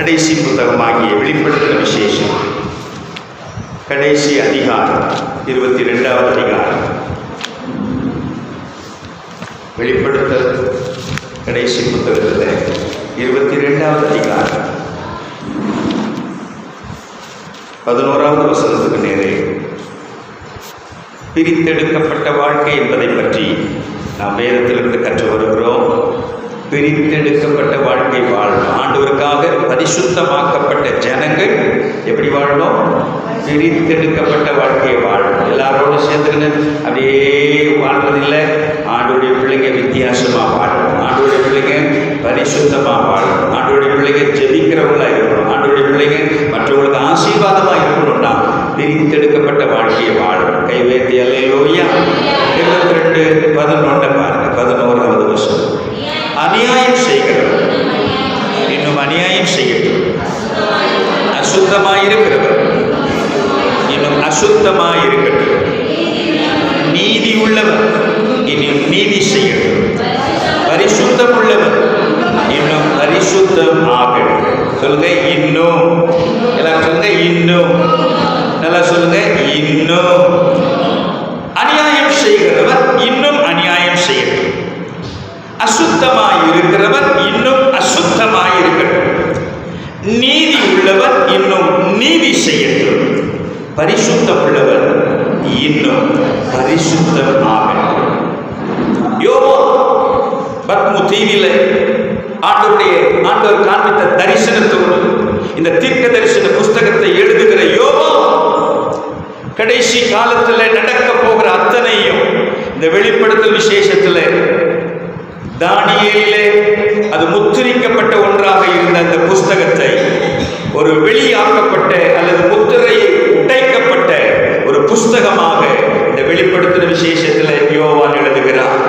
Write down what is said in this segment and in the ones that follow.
கடைசி புத்தகமாகிய வெளிப்படுத்தின விசேஷம் கடைசி அதிகாரம் 22வது அதிகாரம். வெளிப்படுத்தல் கடைசி புத்தகத்தில் 22வது அதிகாரம் 11வது வசனத்துக்கு நேரே பிரித்தெடுக்கப்பட்ட வாழ்க்கை என்பதை பற்றி நாம் வேதத்திலிருந்து கற்று வருகிறோம். பிரித்தெடுக்கப்பட்ட வாழ்க்கை வாழ்வோம். ஆண்டவருக்காக பரிசுத்தமாக்கப்பட்ட ஜனங்கள் எப்படி வாழ்வோம்? பிரித்தெடுக்கப்பட்ட வாழ்க்கையை வாழ்வோம். எல்லாரோடும் சேர்ந்துக்கின்னு அப்படியே வாழ்வதில்லை. ஆண்டவருடைய பிள்ளைங்க வித்தியாசமாக வாழணும். ஆண்டவருடைய பிள்ளைங்க பரிசுத்தமாக வாழணும். ஆண்டவருடைய பிள்ளைங்க ஜெபிக்கிறவங்களா இருக்கணும். ஆண்டவருடைய பிள்ளைங்க மற்றவங்களுக்கு ஆசீர்வாதமாக இருக்கணும்னா பிரித்தெடுக்கப்பட்ட வாழ்க்கையை வாழணும். கைவேத்தி அல்லேலூயா. 22:11 பாருங்க. 11வது வருஷம். அநியாயம் செய்கிறவர் இன்னும் அநியாயம் செய்யட்டும். அசுத்தமாயிருக்கிறவர் இன்னும் அசுத்தமாயிருக்கட்டும். நீதி உள்ளவர் இன்னும் நீதி செய்யட்டும். பரிசுத்தம் உள்ளவர் இன்னும் பரிசுத்தம் ஆகட்டும். சொல்லுங்க இன்னும். எல்லாம் சொல்லுங்க இன்னும். நல்லா சொல்லுங்க இன்னும். அநியாயம் செய்கிறவர் இன்னும் அநியாயம் செய்யட்டும். அசுத்தமாயிருக்கிறவர் இன்னும் அசுத்தமாயிருக்கட்டும். நீதி உள்ளவர் இன்னும் நீதி செய்யட்டும். பரிசுத்தம் உள்ளவர் இன்னும் பரிசுத்தம் ஆகட்டும். யோவான் பத்மு தீவிலே ஆண்டவர் காண்பித்த தரிசனத்தோடு இந்த தீர்க்க தரிசன புஸ்தகத்தை எழுதுகிற யோவான் கடைசி காலத்தில் நடக்க போகிற அத்தனையும் இந்த வெளிப்படுத்தல் விசேஷத்தில் தானியேலிலே அது முத்திரிக்கப்பட்ட ஒன்றாக இருந்த அந்த புஸ்தகத்தை ஒரு வெளியாக்கப்பட்ட அல்லது முத்திரையை உடைக்கப்பட்ட ஒரு புஸ்தகமாக இந்த வெளிப்படுத்தின விசேஷத்தில் யோவான் எழுதுகிறார்.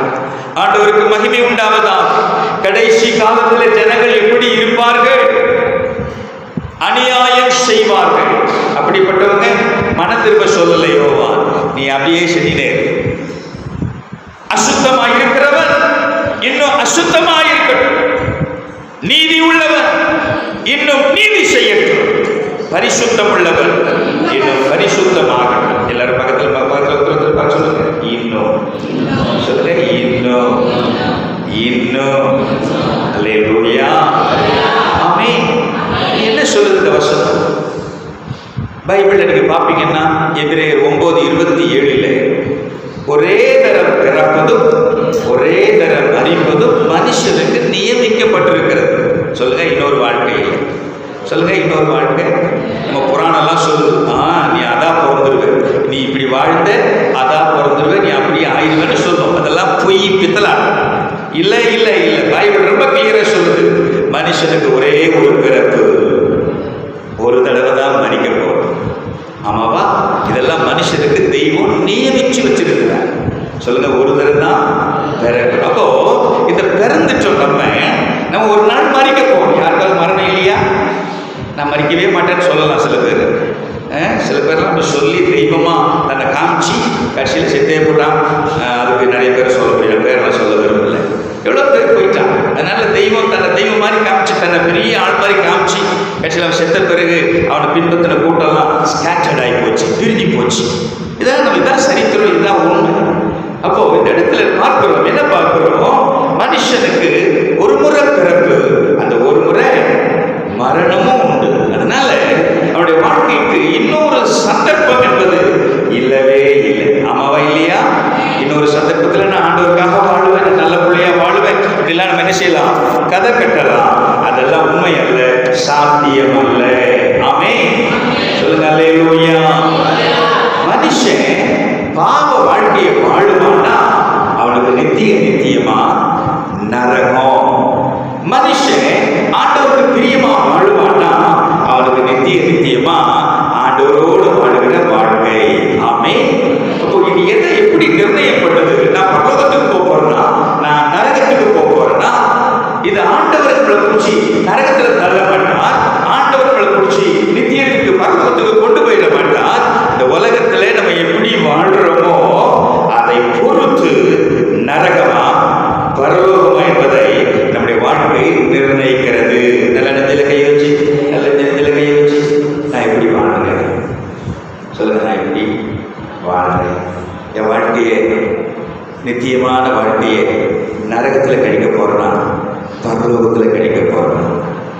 ஆண்டவருக்கு மகிமை உண்டாவதா. கடைசி காலத்தில் ஜனங்கள் எப்படி இருப்பார்கள்? அநியாயம் செய்வார்கள். அப்படிப்பட்டவங்க மன திரும்ப சொல்லலை யோவான். நீ அப்படியே செஞ்சினே. அசுத்தமாக இருக்கிறவர் இன்னும் அசுத்தமாயிருக்கட்டும். நீதி உள்ளவர் இன்னும் நீதி செய்யட்டும். பரிசுத்தம் உள்ளவர் இன்னும் பரிசுத்தமாகட்டும். எல்லாரும் பக்கத்தில் சொல்லுங்க இன்னும். சொல்லுங்க இன்னும். இன்னும். அல்லேலூயா. ஆமென். என்ன சொல்லுது இந்த வசனம்? பைபிள் நீங்க பாப்பீங்கன்னா எபிரேயர் 9:27 ஒரே தரம் பிறப்பதும் ஒரே தரம் மரிப்பதும் மனுஷனுக்கு நியமிக்கப்பட்டிருக்கிறது. சொல்லுங்க இன்னொரு வாழ்க்கை. சொல்லுங்க இன்னொரு வாழ்க்கை. நம்ம புராணம்லாம் சொல்லுது. நீ அதான் பிறந்துருவே, நீ இப்படி வாழ்ந்த அதான் பிறந்துருவே, நீ அப்படி ஆயிடுவேன்னு சொல்லும். அதெல்லாம் பொய் பித்தலாட்டம். இல்லை இல்லை இல்லை. பைபிள் ரொம்ப கிளியரா சொல்லுது. மனுஷனுக்கு ஒரே ஒரு பிறப்பு, ஒரு தடவை தான் மரிக்க போறோம். ஆமாவா? இதெல்லாம் மனுஷனுக்கு தெய்வம் நியமிச்சு வச்சிருக்கிறார். சொல்லுங்க ஒரு தடவை தான் பிறகு. அப்போ இந்த பிறந்துட்டோம் நம்ம ஒரு நாள் மரிக்க போறோம். யாருக்காவது மரணம் இல்லையா? நான் மறிக்கவே மாட்டேன்னு சொல்லலாம் சில பேர். சில பேர்லாம் அப்படி சொல்லி தெய்வமா தன்னை காமிச்சு கட்சியில் செத்தே போட்டான். அதுக்கு நிறைய பேர் சொல்ல முடியும். பேரெல்லாம் சொல்ல விரும்பல. எவ்வளோ பேர் போயிட்டான். அதனால தெய்வம் தன்னை தெய்வம் மாதிரி காமிச்சு, தன்னை பெரிய ஆள் மாதிரி காமிச்சு கட்சியில் அவன் செத்த பிறகு அவனை பின்பற்றின கூட்டம்லாம் ஸ்கேட்டர்ட் ஆகி போச்சு, பிரிஞ்சு போச்சு. இதான் சரித்திரம், இதுதான் உண்மை. அப்போ இந்த இடத்துல பார்க்கிறோம், என்ன பார்க்கிறோம்? மனுஷனுக்கு ஒரு முறை பிறப்பு, அந்த ஒரு முறை மரணமும் உண்டு. அதனால அவனுடைய வாழ்க்கைக்கு இன்னொரு சந்தர்ப்பம் என்பது இல்லவே இல்லை. ஆமாவா இல்லையா? இன்னொரு சந்தர்ப்பத்தில் நான் ஆண்டவருக்காக வாழுவேன், நல்ல பிள்ளையா வாழுவேன், இப்படிலாம் நம்ம என்ன செய்யலாம்? கதை கட்டலாம். அதெல்லாம் உண்மை அல்ல, சாத்தியம் அல்ல. ஆமென். சொல்லுங்க அல்லேலூயா. மனுஷன் பாவ வாழ்க்கையை வாழுவான்னா அவனுக்கு நித்தியமா நரகம். மனுஷன் ஆண்டவருக்கு பிரியமா வாழுவான்னா அவனுக்கு நித்தியமா ஆண்டவரோடு வாழுகிற வாழ்க்கை. ஆமென். அப்போ இது எதை எப்படி நிர்ணயப்பட்டது? நான் பரலோகத்துக்கு போறேன்னா, நான் நரகத்துக்கு போறேன்னா, இது ஆண்டவர்களை குறிச்சி நரகத்தில் தள்ள மாட்டார். ஆண்டவர்களை குறிச்சி நித்தியத்துக்கு பரலோகத்துக்கு கொண்டு போயிட மாட்டார். இந்த உலகத்துல நம்ம எப்படி வாழ்றோமோ அதை பொறுத்து நரகமா பரலோகமா என்பதை நம்முடைய வாழ்க்கை நிர்ணயிக்கிறது. நல்ல இடத்துல கை வச்சு என் வாழ்க்கையை நித்தியமான வாழ்க்கையை நரகத்தில் கழிக்க போகிறேன்னா பரலோகத்தில் கழிக்க போகிறேன்.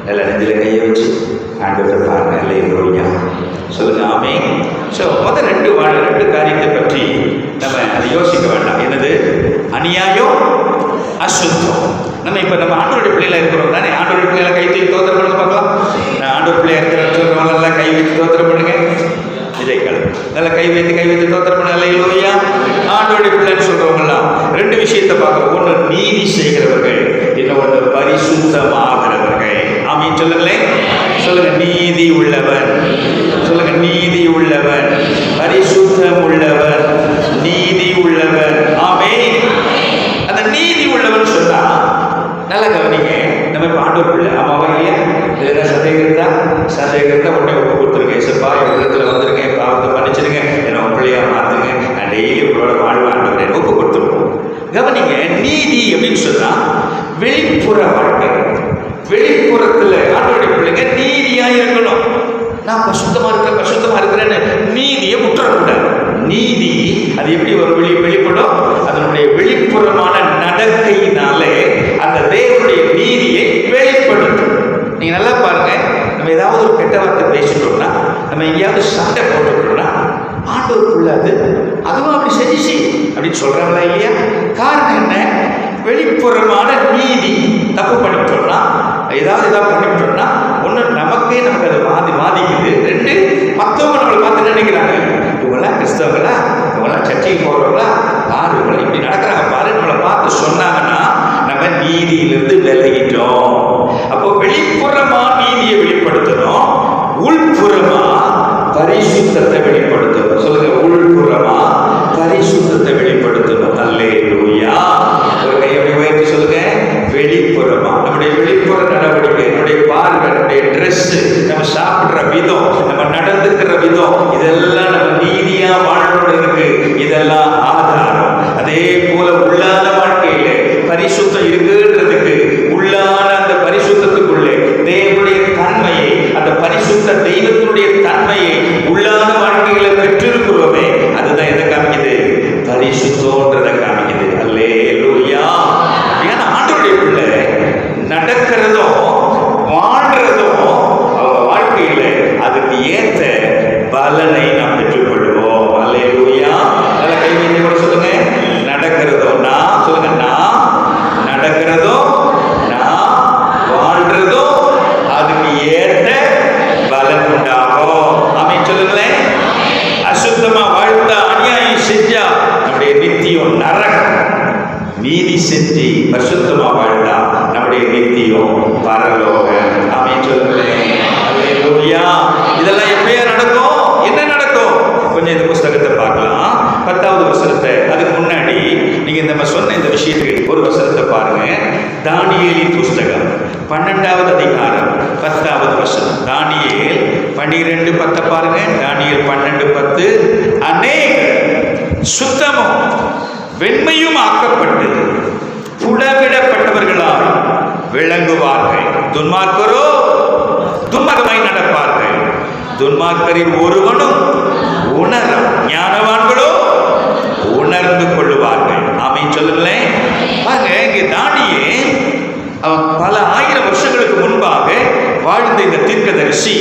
நல்ல நெஞ்சில் கையை வச்சு ஆண்டவரை பாருங்க. அல்லேலூயா சொல்லுங்க. ஆமே. ஸோ முதல் ரெண்டு காரியத்தை பற்றி நம்ம அதை யோசிக்க வேண்டாம். என்னது? அநியாயம், அசுத்தம். நம்ம ஆண்டோருடைய பிள்ளையில இருக்கிறோம் தானே. ஆண்டோருடைய பிள்ளைகளை கை தூக்கி தோத்திரம் பண்ணுங்க பார்க்கலாம். ஆண்டோர் பிள்ளையா இருக்கிற சொல்றவங்க கை வைத்து தோத்திரம் பண்ணுங்க. விஜய்கள் நல்லா கை வைத்து தோத்திரம் பண்ண. அல்லேலூயா. ஆண்டோருடைய பிள்ளைன்னு சொல்றவங்கலாம் ரெண்டு விஷயத்தை பார்க்க. ஒன்று நீதி செய்கிறவர்கள், இன்னொன்று பரிசுத்தமாகிறவர்கள். ஆமீன் சொல்லுங்களேன். சொல்லுங்க. நீதி உள்ளவன். சொல்லுங்க. நீதி உள்ளவன், பரிசுத்தம் உள்ளவன், நீதி உள்ளவன். ஆமென். அந்த நீதி உள்ளவன் சொன்னா நல்லா கவனிங்க. நம்ம இப்போ ஆண்டவர் பிள்ளை ஆமாவா இல்லையா? இதுல சந்தேகம் இருந்தா உடனே ஒப்பு கொடுத்துருங்க. ஏசப்பா என் இடத்துல வந்துருங்க, பாவத்தை மன்னிச்சிருங்க, என்ன பிள்ளையா மாத்துங்க, நான் டெய்லி உங்களோட வாழ்வு ஆண்டவரை ஒப்பு கொடுத்துருவோம். கவனிங்க. நீதி அப்படின்னு சொன்னா வெளிப்புற வாழ்க்கை. வெளிப்புறத்துல ஆண்டவருடைய பிள்ளைங்க நீதியா இருக்கணும். நான் பசுத்தமா இருக்கிறேன்னு நீதியை முற்றக்கூடாது. நீதி அது எப்படி ஒரு வெளிப்படும்? அதனுடைய வெளிப்புறமான நடக்கையினாலே அந்த தேவனுடைய நீதியை வெளிப்படுத்தும். நீங்க நல்லா பாருங்க. நம்ம ஏதாவது ஒரு கெட்ட வார்த்தை பேசிட்டோம்னா, நம்ம எங்கேயாவது சண்டை போட்டுட்டோம்னா, ஆண்டவருக்குள்ள அதுவும் அப்படி செஞ்சிச்சு அப்படின்னு சொல்றாங்களா இல்லையா? காரணம் என்ன? வெளிப்புறமான நீதி. தப்பு பண்ணிவிட்டோம்னா, ஏதாவது பண்ணிவிட்டோம்னா, ஒன்று நமக்கு அது பாதிக்குது. ரெண்டு, மற்றவங்க நம்மளை பார்த்து நினைக்கிறாங்க, இவங்களாம் கிறிஸ்தவங்களா, இவங்களாம் சர்ச்சைக்கு போகிறவங்களா, யாரு இவங்களை இப்படி நடக்கிறாங்க பாரு, நம்மளை பார்த்து சொன்னாங்கன்னா நம்ம நீதியிலிருந்து விலகிட்டோம். அப்போ வெளிப்புறமா நீதியை வெளிப்படுத்தணும், உள்புறமா பரிசுத்தத்தை வெளிப்படுத்தணும். சொல்லுங்க. உள்புறமா பரிசுத்தத்தை வெளிப்படுத்தணும். அல்லேலூயா. ஒரு கையை உயர்த்தி சொல்லுங்க. வெளிப்புறமா நம்முடைய வெளிப்புற நடவடிக்கை, நம்முடைய பார்வை, நம்முடைய ட்ரெஸ், நம்ம சாப்பிடுற விதம், நம்ம நடந்துக்கிற விதம், இதெல்லாம் நம்ம நீதியா வாழ்றதுக்கு இதெல்லாம் ஆதாரம். அதே போல உள்ளான வாழ்க்கையில பரிசுத்தம் இருக்குன்றதுக்கு உள்ளான அந்த பரிசுத்தத்துக்குள்ளே தேவனுடைய தன்மையை, அந்த பரிசுத்த தெய்வத்தினுடைய தன்மையை உள்ளான வாழ்க்கையில பெற்றிருக்கிறோமே, அதுதான் எதை காமிக்குது? பரிசுத்தோன்றதை காமிக்குது. அல்லேலூயா. ஏன்னா ஆண்டவருடைய பிள்ளை நடக்கிறதும் வாழ்றதும் அவங்க வாழ்க்கையில அதுக்கு ஏற்ற பலனை நாம் பெற்றுக்கொள்வோம். அல்லேலூயா. நல்ல கை வைத்து கூட சொல்லுங்க. நடக்கிறதோ நான் சொல்லுங்க. நான் நடக்கிறதோ நான் வாழ்றதோ அதுக்கு ஏற்ற பலன் உண்டாகும். ஆமென் சொல்லுங்களேன். அசுத்தமா வாழ்ந்தா, அநியாயம் செஞ்சா நம்முடைய நித்தியம் நரகம். நீதி செஞ்சு பரிசுத்தமா வாழ்ந்தா நம்முடைய நித்தியம் பரலோகம். ஆமென் சொல்லுங்களேன். அல்லேலூயா. இதெல்லாம் எப்படியா நடக்கும்? என்ன நடக்கும்? கொஞ்சம் இந்த புஸ்தகத்தை பார்க்கலாம். 10வது வசனத்தை, அதுக்கு முன்னாடி நீங்க நம்ம சொன்ன இந்த விஷயத்துக்கு ஒரு வசனத்தை பாருங்க. தானியேலின் புஸ்தகம் 12வது அதிகாரம் 10வது வசனம். தானியேல் 12:10 பாருங்க. தானியேல் 12:10. அநேகர் சுத்தமும் வெண்மையும் ஆக்கப்பட்டு புடவிடப்பட்டவர்களால் விளங்குவார்கள். துன்மார்க்கரோ துன்மார்க்கமாய் நடப்பார்கள். துன்மார்க்கரில் ஒருவனும் உணர, ஞானவான்களோ உணர்ந்து கொள்ளுவார்கள். ஆமென் சொல்லுங்களேன். பாருங்க. இங்கே தானியேல் அவன் பல ஆயிரம் வருஷங்களுக்கு முன்பாக வாழ்ந்த இந்த தீர்க்கதரிசி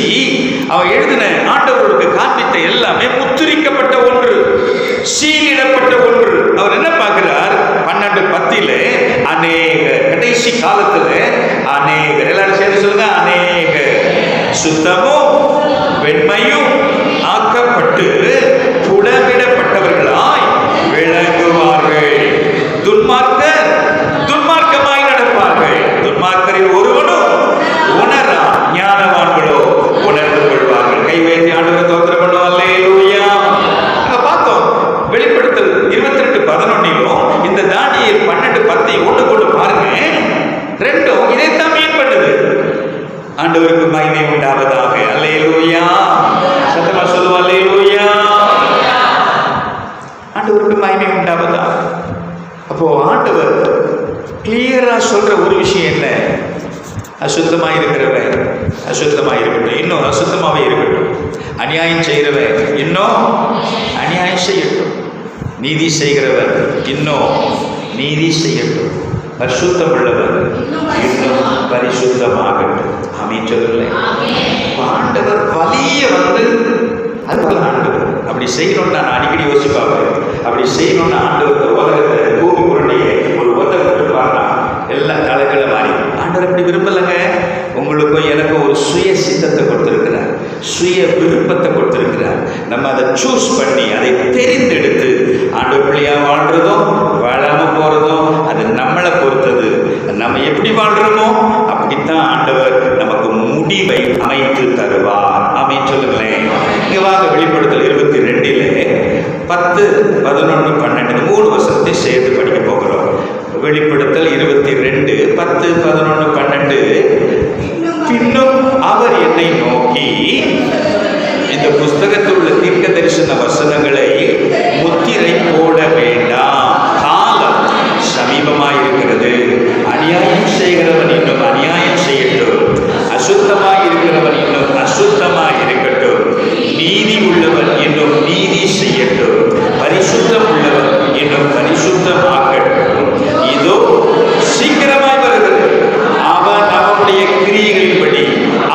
அவன் எழுதின ஆண்டவருக்கு காண்பித்த எல்லாமே முத்திரிக்கப்பட்ட ஒன்று, சீலிடப்பட்ட ஒன்று. அவர் என்ன பார்க்கிறார்? 12:10 அநேக கடைசி காலத்துல அநேகர், எல்லாரும் சேர்ந்து சொல்லுங்க, அநேகர் சுத்தமும் வெண்மையும் ஆக்கப்பட்டு புடவிடப்பட்டவர்களாய் விளங்குவார்கள். துன்மார்க்கர் துன்மார்க்கமாய் நடப்பார்கள். துன்மார்க்கரில் ஒருவனும் உணரா, ஞானவான்களோ உணர்ந்து கொள்வார்கள். கை வைத்து ஆண்டவரை ஸ்தோத்திரம் பண்ணுவோம். அல்லேலூயா. பார்த்தோம். வெளிப்படுத்தல் 22:11 இந்த தானியேல் 12:10 ஒன்று பாருங்க. ரெண்டும் இதைத்தான் மீன் பண்ணுது. ஆண்டவருக்கு மகிமை உண்டாவதாக. அல்லேலூயா. சத்தமா சொல்லுவோம். அல்லேலூயா. ஆண்டவருக்கு மகிமை உண்டாவதாக. அப்போ ஆண்டவர் கிளியரா சொல்ற ஒரு விஷயம் என்ன? அசுத்தமா இருக்கிறவன் அசுத்தமா இருக்கட்டும், இன்னும் அசுத்தமாவே இருக்கட்டும். அநியாயம் செய்கிறவன் இன்னும் அநியாயம் செய்யட்டும். நீதி செய்கிறவர் இன்னும் நீதி செய்யட்டும். பரிசுத்தம் உள்ளவர் இன்னும் பரிசுத்தமாகட்டும். ஆமென் சொல்லுங்களேன். ஆண்டவர் வலிய வந்து அதுபோல ஆண்டவர் அப்படி செய்யணும்னு நான் அடிக்கடி யோசிப்பாங்க. அப்படி செய்யணும்னு ஆண்டவர் உலகத்தை பூமி உருண்டையை ஒரு உதவி கொடுப்பாருன்னா எல்லாம் தலைகளை மாறி ஆண்டவர் அப்படி விரும்பலைங்க. உங்களுக்கும் எனக்கும் ஒரு சுய சித்தத்தை கொடுத்திருக்கிறார், சுய விருப்பத்தை கொடுத்திருக்கிறார். நம்ம அதை சூஸ் பண்ணி அதை தெரிந்தெடுத்து ஆண்டவர் பிள்ளையா வாழ்றதும் வாழாம போறதும் அது நம்மளை பொறுத்தது. நம்ம எப்படி வாழ்றோமோ அப்படித்தான் ஆண்டவர் நமக்கு முடிவை அமைத்து தருவார். ஆமென் சொல்லுங்களேன். இங்க வாங்க, வெளிப்படுத்தல் 22 10, 11, 12 3 வசனத்தை சேர்த்து படிக்க போகிறோம். வெளிப்படுத்தல் 22 10, 11, 12. பின்னும் அவர் என்னை நோக்கி, இந்த புஸ்தகத்தில் உள்ள தீர்க்க தரிசன வசனங்களை முத்திரை போட வேண்டாம், காலம் சமீபமாயிருக்கிறது. அநியாயம் செய்கிறவன் இன்னும் அநியாயம் செய்யட்டும், அசுத்தமாயிருக்கிறவன் இன்னும் அசுத்தமாயிருக்கட்டும், நீதி உள்ளவன் இன்னும் நீதி செய்யட்டும், பரிசுத்தம் உள்ளவன் இன்னும் பரிசுத்தமாகட்டும். இதோ சீக்கிரமாய் வருகிறது. அவன் அவனுடைய கிரியைகளின்படி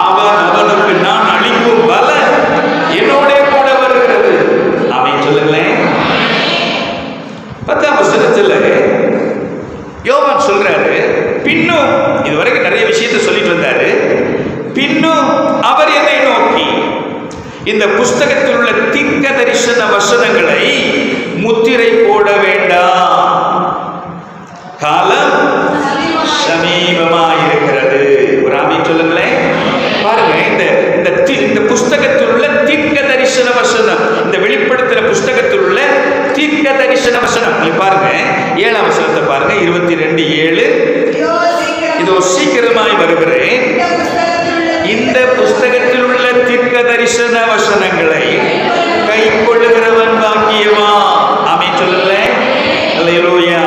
அவன் அவனுக்கு நான் அளிக்கும் பலன் என்னோட கூட வருகிறது. ஆமென் சொல்லுங்களேன். 10ஆம் வசனத்துல யோவான் சொல்றாரு, பின்னும் இதுவரைக்கும் நிறைய விஷயத்தை சொல்லிட்டு வந்தாரு. பின்னும் அவர் என்னை நோக்கி, இந்த புஸ்தகத்தில் உள்ள தீர்க்க தரிசன வசனங்களை முத்திரை போட வேண்டாம், காலம் சமீபமாயிருக்கிறது. ஒரு ஆமென் சொல்லுங்களேன். பாருங்க, இந்த புஸ்தகத்தில் உள்ள தீர்க்க தரிசன வசனம், இந்த வெளிப்படுத்துற புஸ்தகத்தில் உள்ள தீர்க்க தரிசன வசனம் பாருங்க. 7ஆம் வசனத்தை பாருங்க. 22:7. இதோ சீக்கிரமாய் வருகிறேன், இந்த புஸ்தகத்தில் உள்ள தீர்க்க தரிசன வசனங்களை கை கொள்ளுகிறவன் பாக்கியவான். ஆமென் சொல்லுங்களேன். அல்லேலூயா.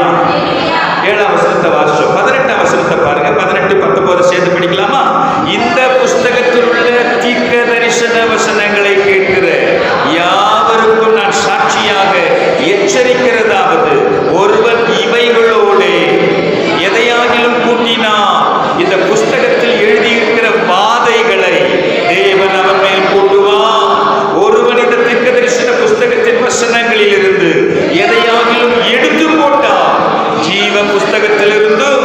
7ஆம் வசனத்தை வாசிச்சோம். 18ஆம் வசனத்தை பாருங்க. 18, 19 சேர்த்து படிக்கலாமா? இந்த புஸ்தகத்தில் உள்ள தீர்க்க தரிசன வசனங்களை கேட்கிற யாவருக்கும் நான் சாட்சியாக எச்சரிக்கிறதாவது, ஒருவன் இவைகளோடு எதையாகிலும் கூட்டினான், இந்த புஸ்தகத்தில் எழுதியிருக்கிற வாதைகளை தேவன் அவன் மேல் கூட்டுவான். ஒருவன் இந்த தீர்க்க தரிசன புஸ்தகத்தின் வசனங்களில் இருந்து எதையாகிலும் எடுத்து போட்டான், ஜீவ புஸ்தகத்திலிருந்தும்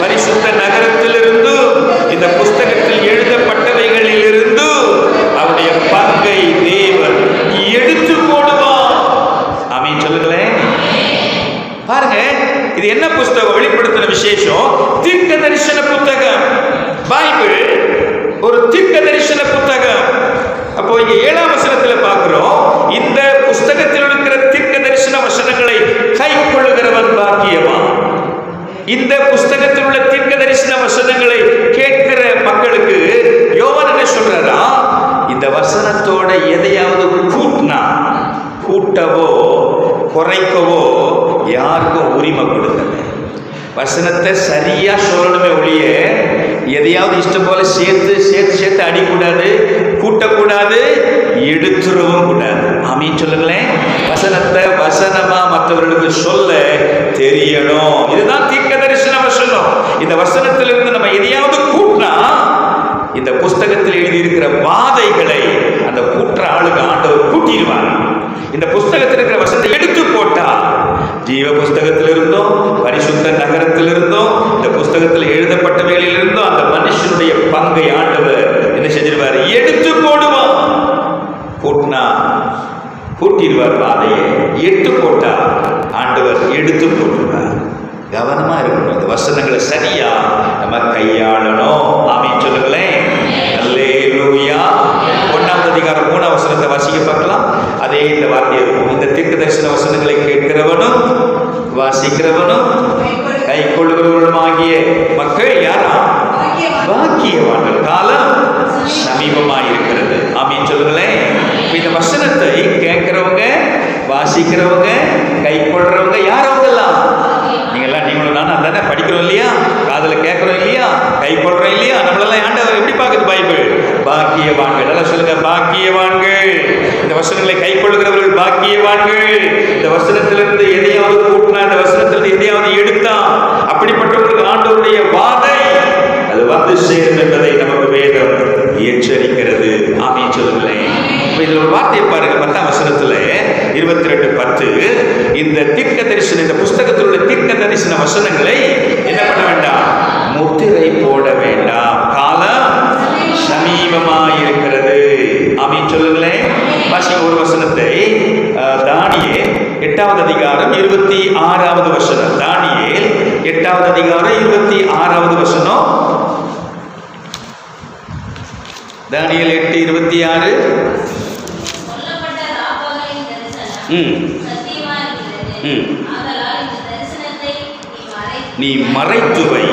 பரிசுத்த நகரத்திலிருந்தும் இந்த புஸ்தகத்தில் எழுதப்பட்டவைகளில் இருந்தும் அவருடைய பங்கை தேவன் எடுத்து போடுவான். ஆமென் சொல்லுங்களேன். பாருங்க, இது என்ன புஸ்தகம்? வெளிப்படுத்தின விசேஷம் தீர்க்க தரிசன புத்தகம். பைபிள் ஒரு தீர்க்க தரிசன புத்தகம். அப்போ இங்க 7ஆம் வசனத்துல பார்க்கிறோம், இந்த புஸ்தகத்தில் இருக்கிற தீர்க்க தரிசன வசனங்களை கை கொள்ளுகிறவன் பாக்கியவான். இந்த புஸ்தகத்தில் உள்ள தீர்க்க தரிசன வசனங்களை கேட்கிற மக்களுக்கு யோவான் என்ன சொல்றாரா, இந்த வசனத்தோட எதையாவது கூட்டவோ குறைக்கவோ யாருக்கும் உரிமை கொடுக்கல. வசனத்தை சரியா சொல்லணுமே ஒழிய எதையாவது இஷ்டம் போல சேர்த்து சேர்த்து சேர்த்து அடிக்கூடாது, கூட்டக்கூடாது, எடுத்துடவும் கூடாது. ஆமென் சொல்லுங்களேன். வசனத்தை வசனமா மற்றவர்களுக்கு சொல்ல தெரியணும். இதுதான் தீர்க்க தரிசன வசனம். இந்த வசனத்திலிருந்து நம்ம எதையாவது கூட்டினா இந்த புஸ்தகத்தில் எழுதியிருக்கிற வாதைகளை அந்த கூட்டுற ஆளுக்கு ஆண்டவர் கூட்டிடுவார். இந்த புஸ்தகத்தில் இருக்கிற வசனத்தை எடுத்து போட்டா ஜீவ புஸ்தகத்தில் இருந்தோம், பரிசுத்த நகரத்தில் இருந்தோம், இந்த புஸ்தகத்தில் எழுதப்பட்டவைகளில் இருந்தோம் அந்த மனுஷனுடைய பங்கை ஆண்டவர் என்ன செஞ்சிருவார்? எடுத்து போடுவான். கூட்டினா கூட்டிடுவார் வாதையை, எட்டு போட்டா ஆண்டவர் எடுத்து போட்டுருவார். கவனமா இருக்கணும். இந்த வசனங்களை சரியா நம்ம கையாளணும். ஆமென் சொல்லுங்களேன். அல்லேலூயா. 1ஆம் அதிகாரம் 3ஆம் வசனத்தை வாசிக்க பார்க்கலாம். அதே இந்த வார்த்தை இருக்கும். இந்த தீர்க்க தரிசன வசனங்களை கேட்கிறவனும் வாசிக்கிறவனும் கை கொள்ளுகிறவர்களும் ஆகிய மக்கள் யாரா? பாக்கியவான்கள். காலம் சமீபமாயிருக்கிறது. ஆமென் சொல்லுங்களேன். இந்த வசனத்தை கேட்கிறவங்க, வாசிக்கிறவங்க, கை கொள்றவங்க யாரவங்கெல்லாம்? நீங்களும் நானும் அதானே படிக்கிறோம் இல்லையா? காதுல கேட்கிறோம் இல்லையா? கை கொள்றோம் இல்லையா? நம்மளெல்லாம் ஆண்டவர் எப்படி பார்க்குது பைபிள்? பாக்கியவான்கள். நல்லா சொல்லுங்க, பாக்கியவான்கள். இந்த வசனங்களை கை கொள்கிறவர்கள் பாக்கியவான்கள். இந்த வசனத்திலிருந்து எதையாவது கூட்டினா, இந்த வசனத்திலிருந்து எதையாவது எடுத்தா, அப்படிப்பட்டவர்களுக்கு ஆண்டவருடைய வாதை அது வந்து சேரும் என்பதை நமக்கு வேதம் எச்சரிக்கிறது. ஆமென் சொல்லுங்களேன். இதுல ஒரு வார்த்தையை பாருங்க, 10ஆம் வசனத்துல 22:10. இந்த தீர்க்க தரிசன, இந்த புஸ்தகத்தில் உள்ள தீர்க்க தரிசன வசனங்களை என்ன பண்ண வேண்டாம்? முத்திரை போட வேண்டாம், காலம் சமீபமாயிருக்கிறது. ஆமென் சொல்லுங்களேன். வாசிங்க ஒரு வசனத்தை. தானியேல் 8வது அதிகாரம் 26வது வசனம். தானியேல் 8வது அதிகாரம் 26வது வசனம். தானியேல் 8:26. நீ மறைத்துவை.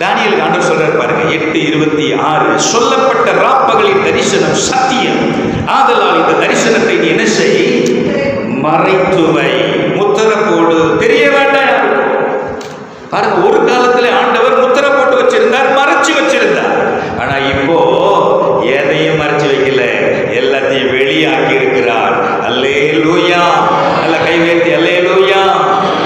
தானியேலுக்கு ஆண்டவர் சொல்றாரு பாருங்க, 8:26. சொல்லப்பட்ட ராப்பகலின் தரிசனம் சத்தியம், ஆதலால் இந்த தரிசனத்தை நீ என்ன செய்? மறைத்துவை, முத்திரை போடு, தெரிய வேண்டாம். பாருங்க, ஒரு காலத்துல ஆண்டவர் முத்திரை போட்டு வச்சிருந்தார், மறைச்சு வச்சிருந்தார். ஆனா இப்போ எதையும் மறைச்சு வைக்கல, எல்லாத்தையும் வெளியாக்கி இருக்கிறார். அல்லேலூயா. நல்ல கை உயர்த்தி அல்லேலூயா.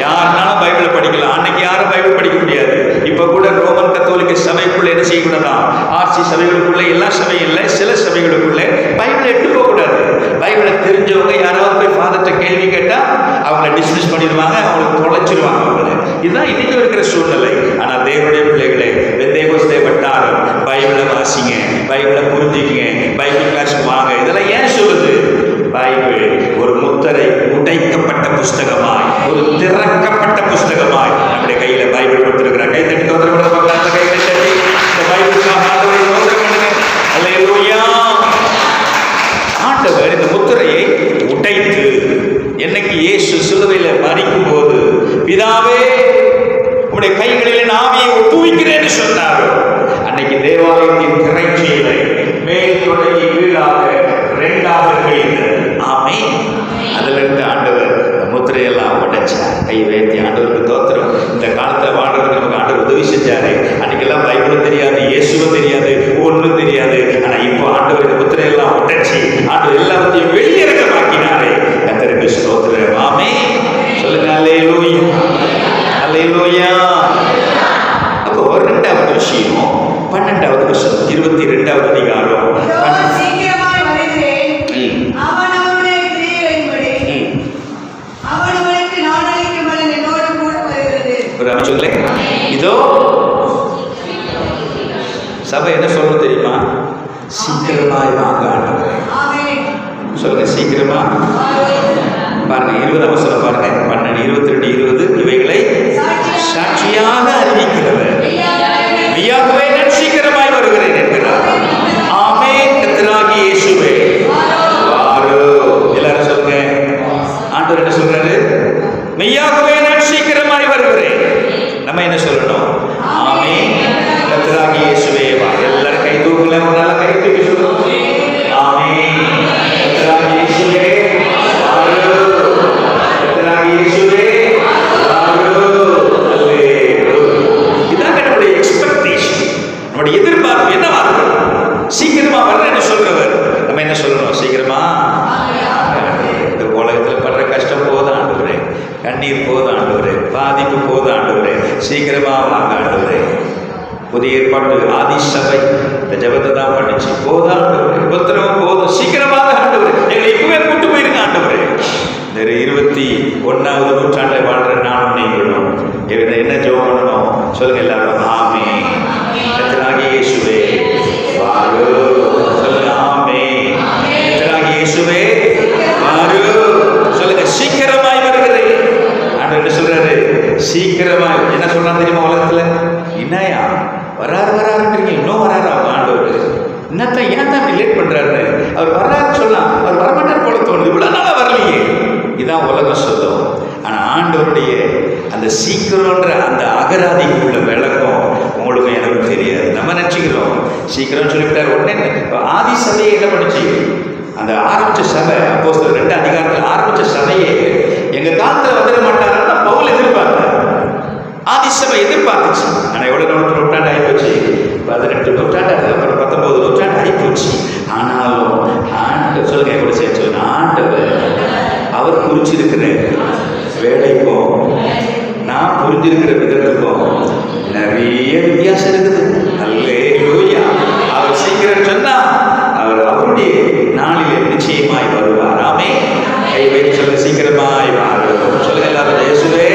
யாருனாலும் பைபிளை படிக்கலாம். அன்னைக்கு யாரும் பைபிள் படிக்க முடியாது. இப்ப கூட ரோமன் கத்தோலிக்க சபைக்குள்ள என்ன செய்யக்கூடாதான்? ஆர்சி சபைகளுக்குள்ள, எல்லா சபையும் இல்லை, சில சபைகளுக்குள்ள பைபிளை எட்டு போக கூடாது. பைபிளை தெரிஞ்சவங்க யாராவது போய் ஃபாதர்ட்ட கேள்வி கேட்டா அவங்களை டிஸ்மிஸ் பண்ணிடுவாங்க, அவங்களுக்கு தொலைச்சிருவாங்க அவங்களை. இதுதான் இன்னைக்கு இருக்கிற சூழ்நிலை. ஆனா தேவனுடைய பிள்ளைகளே, பெந்தேகோஸ்தே வட்டாரம், பைபிளை வாசிங்க, பைபிளை புரிஞ்சுக்குங்க, பைபிள் கிளாஸ் வாங்க. இதெல்லாம் ஏன் சொல்லுது? பைபிள் ஒரு முத்திரை உடைக்கப்பட்ட புஸ்தகமாய், ஒரு திறக்கப்பட்ட புஸ்தகமாய் நம்முடைய கையில பைபிள் கொடுத்திருக்கிறார். கை தட்டி தோத்திரம் பார்க்கலாம். அந்த கைகளை தட்டி இந்த பைபிளுக்காக ஆண்டவரை தோத்திரம் பண்ணுங்க. அல்லேலூயா. ஆண்டவர் இந்த முத்திரையை உடைத்து, என்னைக்கு இயேசு சிலுவையில மரிக்கும் போது, பிதாவே உடைய கைகளில் ஆவியை ஒப்புவிக்கிறேன்னு சொன்னார். அன்னைக்கு தேவாலயத்தின் திரைச்சீலை மேல் தொடங்கி கீழாக 2ஆக கிழிந்தது. ஆமென். அதுல இருந்து ஆண்டவர் முத்திரையெல்லாம் உடைச்சார். கை வைத்து ஆண்டவருக்கு தோத்திரம். இந்த காலத்துல வாழ்றதுக்கு நமக்கு ஆண்டவர் உதவி செஞ்சாரு. அன்னைக்கெல்லாம் பைபிளும் தெரியாது, இயேசுவும் தெரியாது, ஒன்றும் தெரியாது. ஆனா இப்போ ஆண்டவர் இந்த முத்திரையெல்லாம் உடைச்சி ஆண்டவர் எல்லாத்தையும் வெளியிறக்கமாக்கினாரே. கர்த்தருக்கு ஸ்தோத்திரம். ஆமென் சொல்லுங்க. அல்லேலூயா, அல்லேலூயா. அப்போ 2வது விஷயம், 12வது வசனம், 22வது அதிகாரம். இதோ சபை என்ன சொல்றது தெரியுமா? சீக்கிரமாய் வாங்க ஆண்டவரே. சொல்லுங்க, சீக்கிரமா பாருங்க. 20 வசனம் பாருங்க, 12, 22, 20. இவைகளை சாட்சியாக அறிவிக்கிறவர் மெய்யாகவே நான் சீக்கிரமாய் வருகிறேன் என்கிறார். ஆமென். கர்த்தராகிய இயேசுவே வாரு. எல்லாரும் சொல்லுங்க, ஆண்டவர் என்ன சொல்றாரு? மெய்யாகவே நான் சீக்கிரமாய் வருகிறேன். நம்ம என்ன சொல்லணும்? ஆமென். கர்த்தராகிய இயேசுவே வா. எல்லாரும் கை தூக்குங்க, ஒரு நாள் கை தூக்கி சொல்லுங்க. ஆமென். கர்த்தராகிய இயேசுவே வாரு. கர்த்தராகிய இயேசுவே வாரு. அல்லேலூயா. இதான் நம்முடைய எக்ஸ்பெக்டேஷன், நம்முடைய எதிர்பார்ப்பு. என்னவா இருக்கணும்? சீக்கிரமா வர்றேன்னு சொல்றவர். நம்ம என்ன சொல்லணும்? சீக்கிரமா. இந்த உலகத்தில் படுற கஷ்டம் போதும் ஆண்டவரே, கண்ணீர் போதும் ஆண்டவரே, பாதிப்பு போதும் ஆண்டவரே, சீக்கிரமா வாங்க ஆண்டவரே. புதிய ஏற்பாட்டு ஆதி சபை இந்த ஜெபத்தை தான் பண்ணிச்சு. போதும் ஆண்டவரே, உபத்திரவம் போதும், சீக்கிரமாக ஆண்டவரே எங்களை இப்பவே கூட்டு போயிருங்க ஆண்டவரே. இந்த 21வது நூற்றாண்டில் வாழ்ற நானும் நீங்களும் என்ன ஜெபம் பண்ணணும்? சொல்லுங்க எல்லாரும். ஆமென். கர்த்தராகிய இயேசுவே வாரு. சொல்லுங்க, ஆமென். கர்த்தராகிய இயேசுவே வாரு. சொல்லுங்க, சீக்கிரமாய் வருகிறேன். ஆண்டவர் என்ன சொல்றாரு? சீக்கிரமாய். என்ன சொல்றான் தெரியுமா? உலகத்துல என்னையா வராரு வராருன்றீங்க, இன்னும் வராரு அவங்க ஆண்டவர். என்னத்தான் ஏன் தான் அப்படி லேட் பண்றாரு? அவர் வர்றாரு சொல்லலாம், அவர் வரமாட்டார் போல தோணுது. இவ்வளவு நாளா வரலையே. இதான் உலகம் சொல்லும். ஆனா ஆண்டவருடைய அந்த சீக்கிரம்ன்ற அந்த அகராதிக்கு உள்ள விளக்கம் உங்களுக்கு எனக்கு தெரியாது. நம்ம நினைச்சுக்கிறோம் சீக்கிரம் சொல்லிவிட்டார். உடனே ஆதி சபையை என்ன பண்ணுச்சு? அந்த ஆரம்பிச்ச சபை, அப்போஸ்தலர் 2 அதிகாரத்தில் ஆரம்பிச்ச சபையே எங்க காலத்துல வந்துட மாட்டாருன்னா பவுல் எதிர்பார்த்தார். ஆதி சபை எதிர்பார்த்துச்சு. ஆனா எவ்வளவு நூற்றாண்டு ஆகி போச்சு? 18 நூற்றாண்டு அவர் குறிச்சிருக்கிற வேலைக்கும் நான் புரிஞ்சிருக்கிற விதத்துக்கும் நிறைய வித்தியாசம் இருக்குது. அல்லேலூயா. அவர் சீக்கிரம் சொன்னா அவர் அவருடைய நாளிலே நிச்சயமாய் வருவார். ஆமென். கை வைத்து சொல்ல, சீக்கிரமாய் வாரும். சொல்லுங்க எல்லாரும், இயேசுவே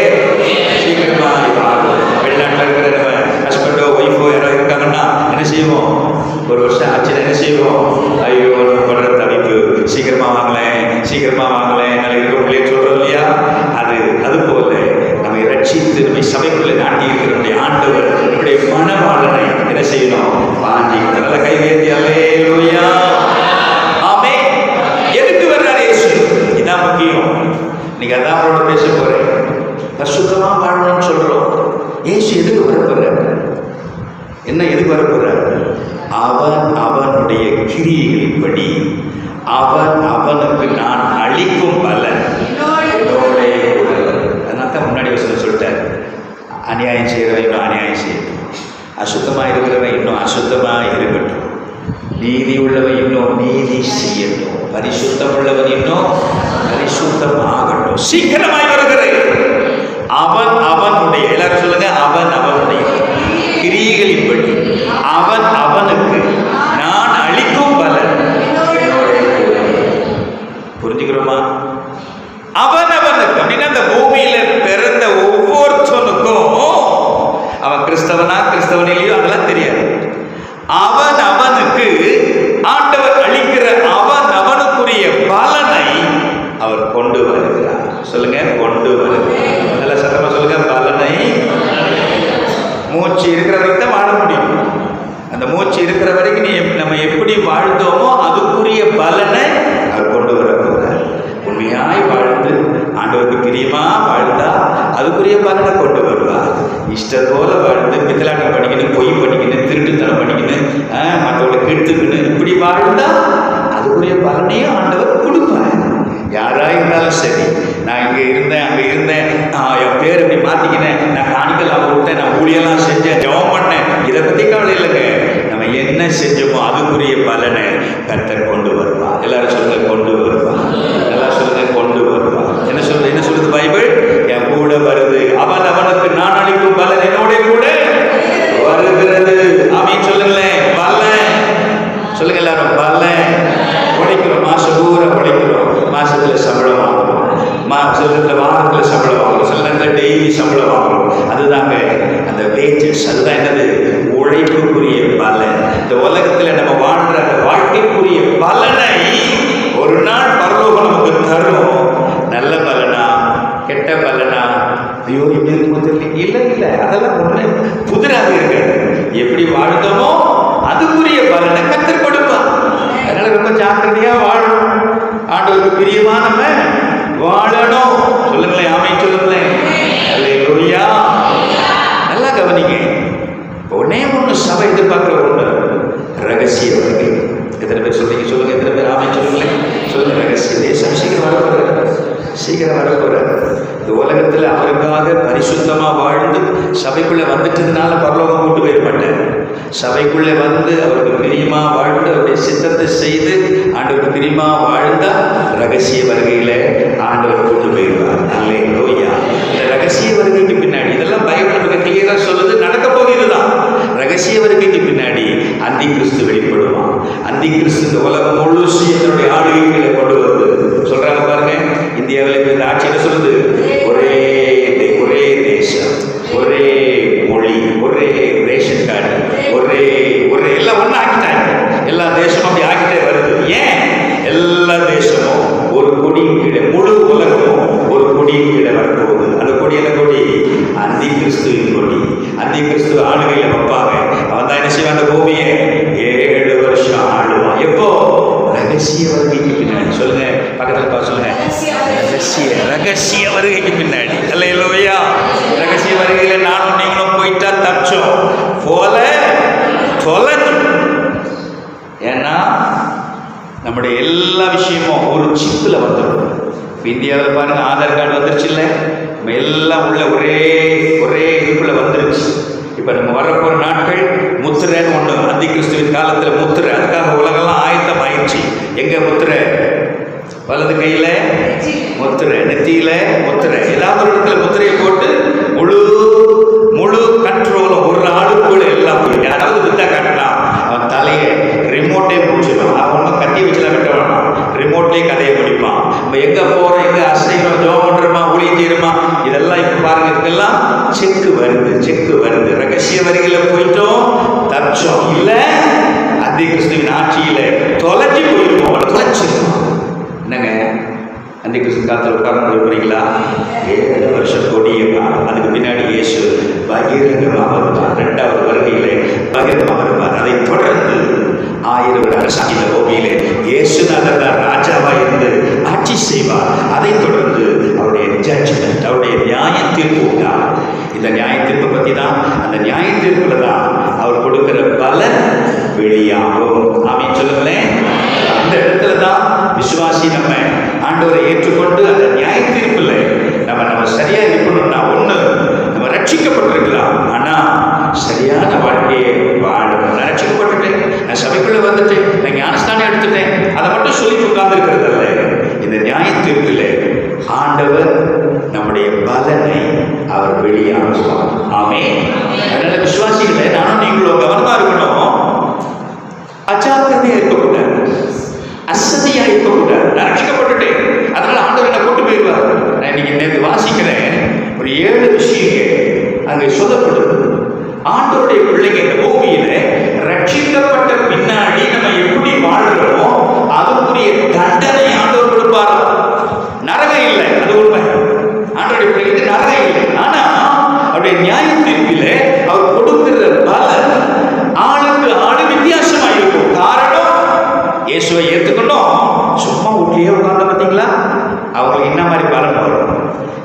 சீக்கிரமாய் வாரும். வெளிநாட்டில் இருக்கிற நம்ம ஹஸ்பண்டோ ஒய்ஃபோ யாரோ இருக்காங்கன்னா என்ன செய்வோம்? ஒரு வருஷம் ஆச்சு என்ன செய்வோம்? ஐயோ படுற தவிப்பு, சீக்கிரமா வாங்கலேன் சீக்கிரமா வாங்கலேன் என்னால் இருக்க முடியல சொல்றோம் இல்லையா? அது போல நம்மை ரட்சித்து நம்மை சபைக்குள்ளே நாட்டி இருக்கிற ஆண்டவர் நம்முடைய மனவாளனை என்ன செய்யணும்? வாங்கி நல்ல கை வேண்டி. அல்லேலூயா. ஆமென். எதுக்கு வர்றாரு இயேசு? இதான் முக்கியம். நீங்க அதான் அவரோட பேச போறேன். பரிசுத்தமா வாழணும்னு சொல்றோம். இயேசு எதுக்கு வரப்போறாரு? என்ன எதுக்கு வரப்போறாரு? அவனுடைய கிரியைகளின்படி அவனுக்கு நான் அளிக்கும் பலன் என்னோட. அதனால தான் முன்னாடி சொல்லிட்டார், அநியாயம் செய்கிறவன் இன்னும் அநியாயம் செய்யட்டும், அசுத்தமாக இருக்கிறவன் இன்னும் அசுத்தமாக இருக்கட்டும், நீதி உள்ளவன் இன்னும் நீதி செய்யட்டும், பரிசுத்தம் உள்ளவன் இன்னும் பரிசுத்தமாகட்டும். சீக்கிரமாய் வருகிறேன். அவனுடைய, எல்லாரும் சொல்லுங்க, அவனுடைய கிரியைகளின்படி அவனுக்கு நான் அளிக்கும் பலன். புரிஞ்சுக்கிறோமா? அவனுக்கு அப்படின்னா அந்த பூமியில பிறந்த ஒவ்வொருத்தனுக்கும், அவன் கிறிஸ்தவனிலையோ அதெல்லாம் தெரியாது. அவனுக்கு ஆண்டவர் அளிக்கிற அவனுக்குரிய பலனை அவர் கொண்டு வருகிறார். சொல்லுங்க, கொண்டு வருகிறார். நல்ல சத்தமா சொல்லுங்க, பலனை. மூச்சு இருக்கிற வரைக்கும் தான் வாழ முடியும். அந்த மூச்சு இருக்கிற வரைக்கும் நம்ம எப்படி வாழ்ந்தோமோ அதுக்குரிய பலனை அவர் கொண்டு வர போகிறார். உண்மையாய் வாழ்ந்து ஆண்டவருக்கு பிரியமா வாழ்ந்தா அதுக்குரிய பலனை கொண்டு வருவார். இஷ்டம் போல வாழ்ந்து பித்தலாட்டம் பண்ணிக்கணும், பொய் பண்ணிக்கணும், திருட்டுத்தனம் பண்ணிக்கணும், மற்றவங்களை கெடுத்துக்கணும், இப்படி வாழ்ந்தா அதுக்குரிய பலனையும் ஆண்டவர் கொடுப்பார். யாரா இருந்தாலும் சரி, நான் இங்கே இருந்தேன் அங்கே இருந்தேன், என் பேர் இப்படி மாற்றிக்கினேன், நான் காணிக்கலாம் விட்டேன், நான் ஊழியெல்லாம் செஞ்சேன், ஜெபம் பண்ணேன், இதை பற்றி கவலை இல்லைங்க. நம்ம என்ன செஞ்சோமோ அதுக்குரிய பலனை கர்த்தர் கொண்டு வருவா. எல்லாரும் சொல்லுங்க, கொண்டு வருவா. எல்லாரும் சொல்லுங்க, கொண்டு வருவா. என்ன சொல்லுது பைபிள்? என் கூட வருது, அவனுக்கு நான் அளிக்கும் பலன் என்னோட கூட வருகிறது. ஆமென் சொல்லுங்களேன். பலன் சொல்லுங்க எல்லாரும், பலன். உழைக்கிறோம், மாசம் பூரா உழைக்கிறோம், மாசத்துல சம்பளம் வாங்குறோம், மாசத்துல வாரத்துல சம்பளம் வாங்குறோம், சில நேரத்தில் டெய்லி சம்பளம் வாங்குறோம். அதுதாங்க அந்த வேஜஸ். அதுதான் என்னது? உழைப்புக்குரிய பலன். இந்த உலகத்துல நம்ம வாழ்ற அந்த வாழ்க்கைக்குரிய பலனை ஒரு நாள் பரலோகம் நமக்கு தரும். நல்ல பலனா கெட்ட பலனா? ஐயோ இப்படி இருக்கும் இல்ல, அதெல்லாம் ஒண்ணு புதிராக இருக்காது. எப்படி வாழ்ந்தோமோ அதுக்குரிய பலனை கர்த்தர் கொடுப்பார். அதனால ரொம்ப ஜாக்கிரதையா வாழணும். ஆண்டவருக்கு பிரியமா நம்ம வாழணும். சொல்லுங்களேன், ஆமென் சொல்லுங்களேன். அல்லேலூயா. நல்லா கவனிங்க. ஒன்னே ஒன்று சபை எதிர்பார்க்கிற ஒன்று, ரகசிய வருகை. எத்தனை பேர் சொல்றீங்க? சொல்லுங்க, எத்தனை பேர் ஆமென் சொல்லுங்களேன். சொல்லுங்க, ரகசிய தேசம் சீக்கிரம் வரப்போறாரு. இந்த உலகத்துல அவருக்காக பரிசுத்தமா வாழ்ந்து சபைக்குள்ள வந்துட்டதுனால பரலோகம் கூட்டு போயிட மாட்டார். சபைக்குள்ளே வந்து அவருக்கு பிரியமா வாழ்ந்து அவருடைய சித்தத்தை செய்து ஆண்டவருக்கு பிரியமா வாழ்ந்தா ரகசிய வருகையில ஆண்டவர் கூட்டு போயிடுவார். அல்லேலூயா. இந்த ரகசிய வருகைக்கு பின்னாடி, இதெல்லாம் பைபிள் மிக கிளியரா சொல்லுது, நடக்க போகிறதுதான். ரகசிய வருகைக்கு பின்னாடி அந்தி கிறிஸ்து வெளிப்படுவான். அந்தி கிறிஸ்து இந்த உலகம் முழுசு என்னுடைய ஆளுகைகளை கொண்டு வருது சொல்றாங்க பாருங்க. இந்தியாவில் இந்த ஆட்சி என்ன சொல்லுது? ஒரே தேசம், ஒரே மொழி, ஒரே ரேஷன் கார்டு, ஒரே எல்லாம் ஒன்று ஆக்கிட்டாங்க. எல்லா தேசமும் அப்படி ஆக்கிட்டே வருது. ஏன்? எல்லா தேசமும் ஒரு கொடியின் கீழே, முழு உலகமும் ஒரு கொடியின் கீழே வரப்போகுது. அந்த கொடி என்ன கொடி? அந்தி கிறிஸ்துவின் கொடி. அந்தி கிறிஸ்துவ ஆளுகையில வைப்பாங்க. அவன் தான் என்ன செய்வான்? அந்த பூமியை 7 வருஷம் ஆளுவான். எப்போ? ரகசிய வருகைக்கு பின்னாடி. சொல்லுங்க, பக்கத்தில் பார்த்து சொல்லுங்க, ரகசிய வருகைக்கு பின்னாடி. அல்லேலூயா. ரகசிய வருகையில நானும் நீங்களும் போயிட்டா தப்பிச்சோம். ஏன்னா நம்முடைய எல்லா விஷயமும் ஒரு சிப்பில் வந்துடும். இந்தியாவில் பாருங்க, ஆதார் கார்டு வந்துருச்சு இல்லை? நம்ம எல்லாம் உள்ள ஒரே இதுக்குள்ள வந்துருச்சு. இப்போ நம்ம வரப்போற நாட்கள் முத்திரைன்னு ஒன்று, அந்தி கிறிஸ்துவின் காலத்தில் முத்திரை. அதுக்காக உலகெல்லாம் ஆயத்தம் ஆயிடுச்சு. எங்க முத்திரை? வலது கையில் முத்திரை, நெத்தியில முத்திரை, ஏதாவது ஒரு இடத்துல முத்திரையை போட்டு முழு முழு கண்ட்ரோலும் ஒரு ஆளுக்குள்ள எல்லாம். யாராவது வித்தா காட்டினா அவன் தலையை ரிமோட்டே பிடிச்சிடும். அவன் ஒன்றும் கட்டி வச்சுலாம் கட்ட வேணாம், ரிமோட்லேயே கதையை முடிப்பான். நம்ம எங்கே போகிறோம், எங்கே அசைகிறோம், ஜோம் பண்ணுறோமா, ஊழியம் செய்யணுமா, இதெல்லாம் இப்போ பாருங்க, இதுக்கெல்லாம் செக்கு வருது, செக்கு வருது. ரகசிய வரிகளில் போயிட்டோம், தச்சோம் இல்லை, அந்தி கிறிஸ்துவின் ஆட்சியில் தொலைச்சி போயிருக்கோம், தொலைச்சிருக்கோம். என்னங்க அந்தி கிறிஸ்து காலத்தில் உட்கார்ந்து விரும்புறீங்களா? 7 வருஷம் கொடிய காலம். அதுக்கு பின்னாடி இயேசு பகிரங்கமாக வருவார். 2வது வருகையிலே பகிரங்கமாக வருவார். அதை தொடர்ந்து 1000 வருட அரசாங்க பூமியிலே இயேசுநாதர் ராஜாவா இருந்து ஆட்சி செய்வார். அதை தொடர்ந்து அவருடைய ஜட்ஜ்மெண்ட், அவருடைய நியாய தீர்ப்பு உண்டார். இந்த நியாய தீர்ப்பை பற்றி தான், அந்த நியாய தீர்ப்புல தான் அவர் கொடுக்கிற பலன் வெளியாகும். ஆமீன் சொல்லுங்களேன். அந்த இடத்துல தான் விசுவாசி நம்ம ஆண்டவரை ஏற்றுக்கொண்டு அந்த நியாய தீர்ப்பில் நம்ம சரியா இருக்கணும்னா, ஒண்ணு நம்ம ரட்சிக்கப்பட்டிருக்கலாம், ஆனா சரியான வாழ்க்கையை வாழணும். நான் ரட்சிக்கப்பட்டுட்டேன், நான் சபைக்குள்ள வந்துட்டேன், நான் ஞானஸ்தானம் எடுத்துட்டேன், அதை மட்டும் சொல்லி உட்கார்ந்து இருக்கிறது அல்ல. இந்த நியாய தீர்ப்பில் ஆண்டவர் நம்முடைய பலனை அவர் வெளியாகுவார். ஆமென். அதனால விசுவாசிகளை நானும் நீங்களும் கவனமா இருக்கணும், அஜாக்கிரதையா இருக்கக்கூடாது, அசதியா இருக்கக்கூடாது. நான் ரட்சிக்கப்பட்டுட்டேன், அதனால ஆண்டவர் என்ன கொண்டு போயிடுவார். நான் இன்னைக்கு நேற்று வாசிக்கிறேன், ஒரு 7 விஷயங்கள் அங்கே சொல்லப்படுது. ஆண்டவருடைய பிள்ளைங்க இந்த பூமியில ரட்சிக்கப்பட்ட பின்னாடி நம்ம எப்படி வாழ்கிறோமோ அதுக்குரிய தண்டனை ஆண்டவர் கொடுப்பார். நரகம் இல்லை, அது உண்மை. ஆண்டவருடைய பிள்ளைகளுக்கு நரகம் இல்லை, ஆனா அவருடைய நியாய தீர்ப்பிலே அவர் கொடுக்கிற பலன் ஆளுக்கு ஆளு வித்தியாசமா இருக்கும். காரணம், இயேசுவை ஏற்றுக்கணும், சும்மா வீட்லயே உட்கார்ந்து பார்த்தீங்களா, அவங்களுக்கு என்ன மாதிரி பலன் வரும்?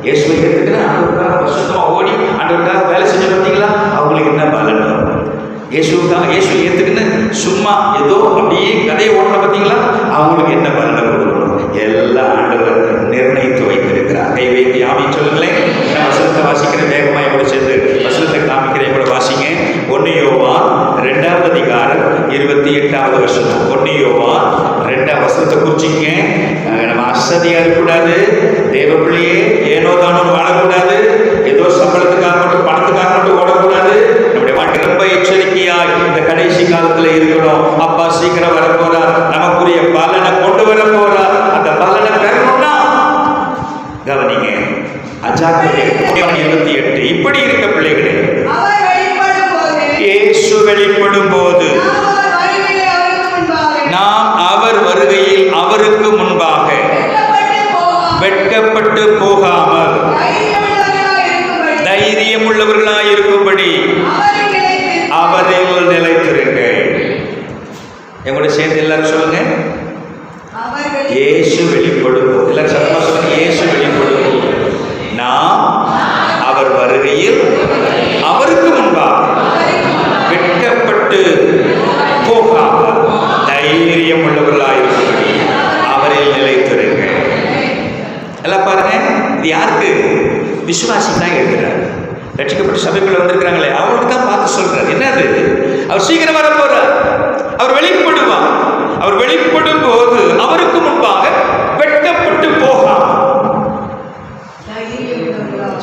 இயேசுவை ஏற்றுக்கிற ஆண்டவருக்காக வருஷமா ஓடி ஆண்டவருக்காக வேலை செஞ்சு பார்த்தீங்களா, அவங்களுக்கு என்ன பலன் வரும்? இயேசுவை ஏற்றுக்குன்னு சும்மா ஏதோ அப்படியே கதையை ஓடுற பார்த்தீங்களா, அவங்களுக்கு என்ன பலனை கொடுக்கணும்? எல்லாம் ஆண்டவர் நிர்ணயித்து வைத்திருக்கிறார். கை வைத்து ஆமீன் சொல்லுங்களேன். நான் வசனத்தை வாசிக்கிறேன், வேகமாக கூட சேர்ந்து வசனத்தை காமிக்கிறேன், கூட வாசிங்க. 1 யோவான் 2வது அதிகாரம் 28வது வசனம். 1 யோவான் 2வது வசனத்தை குறிச்சிங்க. நம்ம அசதியா இருக்கக்கூடாது, தேவ பிள்ளையே ஏனோ தானோ வாழக்கூடாது, ஏதோ சம்பளத்துக்காக மட்டும் பணத்துக்காக மட்டும் ஓடக்கூடாது. நம்முடைய வாழ்க்கை ரொம்ப எச்சரிக்கையா இந்த கடைசி காலத்துல இருக்கணும். அப்பா சீக்கிரம் வர போறார், நமக்குரிய பலனை கொண்டு வர போறார். அந்த பலனை பெறணும்னா கவனிங்க, அஜாக்கிரதை. 78 இப்படி இருக்க பிள்ளைகளே, இயேசு வெளிப்படும் போது நாம் அவர் வருகையில் அவருக்கு முன்பாக வெட்கப்பட்டு போகாமல் தைரியம் உள்ளவர்களாய் இருக்கும்படி அவரில் நிலைத்திருங்கள். எங்களோட சேர்ந்து எல்லாரும் சொல்லுங்க, இயேசு வெளிப்படும் போது. எல்லாரும் சத்தமா சொல்லுங்க, இயேசு வெளிப்படும் போது நாம் அவர் வருகையில் அவருக்கு முன்பாக வெட்கப்பட்டு போகாமல் தைரியம் உள்ளவர்களாய் இருக்கும்படி அவரில் நிலைத்திருங்கள். எல்லாம் பாருங்க, இது யாருக்கு? விசுவாசி தான் எழுதுறாரு. ரட்சிக்கப்பட்ட சபைக்குள்ள வந்திருக்கிறாங்களே அவங்களுக்கு தான் பார்த்து சொல்றாரு. என்னது? அவர் சீக்கிரம் வர போறார், அவர் வெளிப்படுவார். அவர் வெளிப்படும் போது அவருக்கு முன்பாக வெட்கப்பட்டு போகாமல்.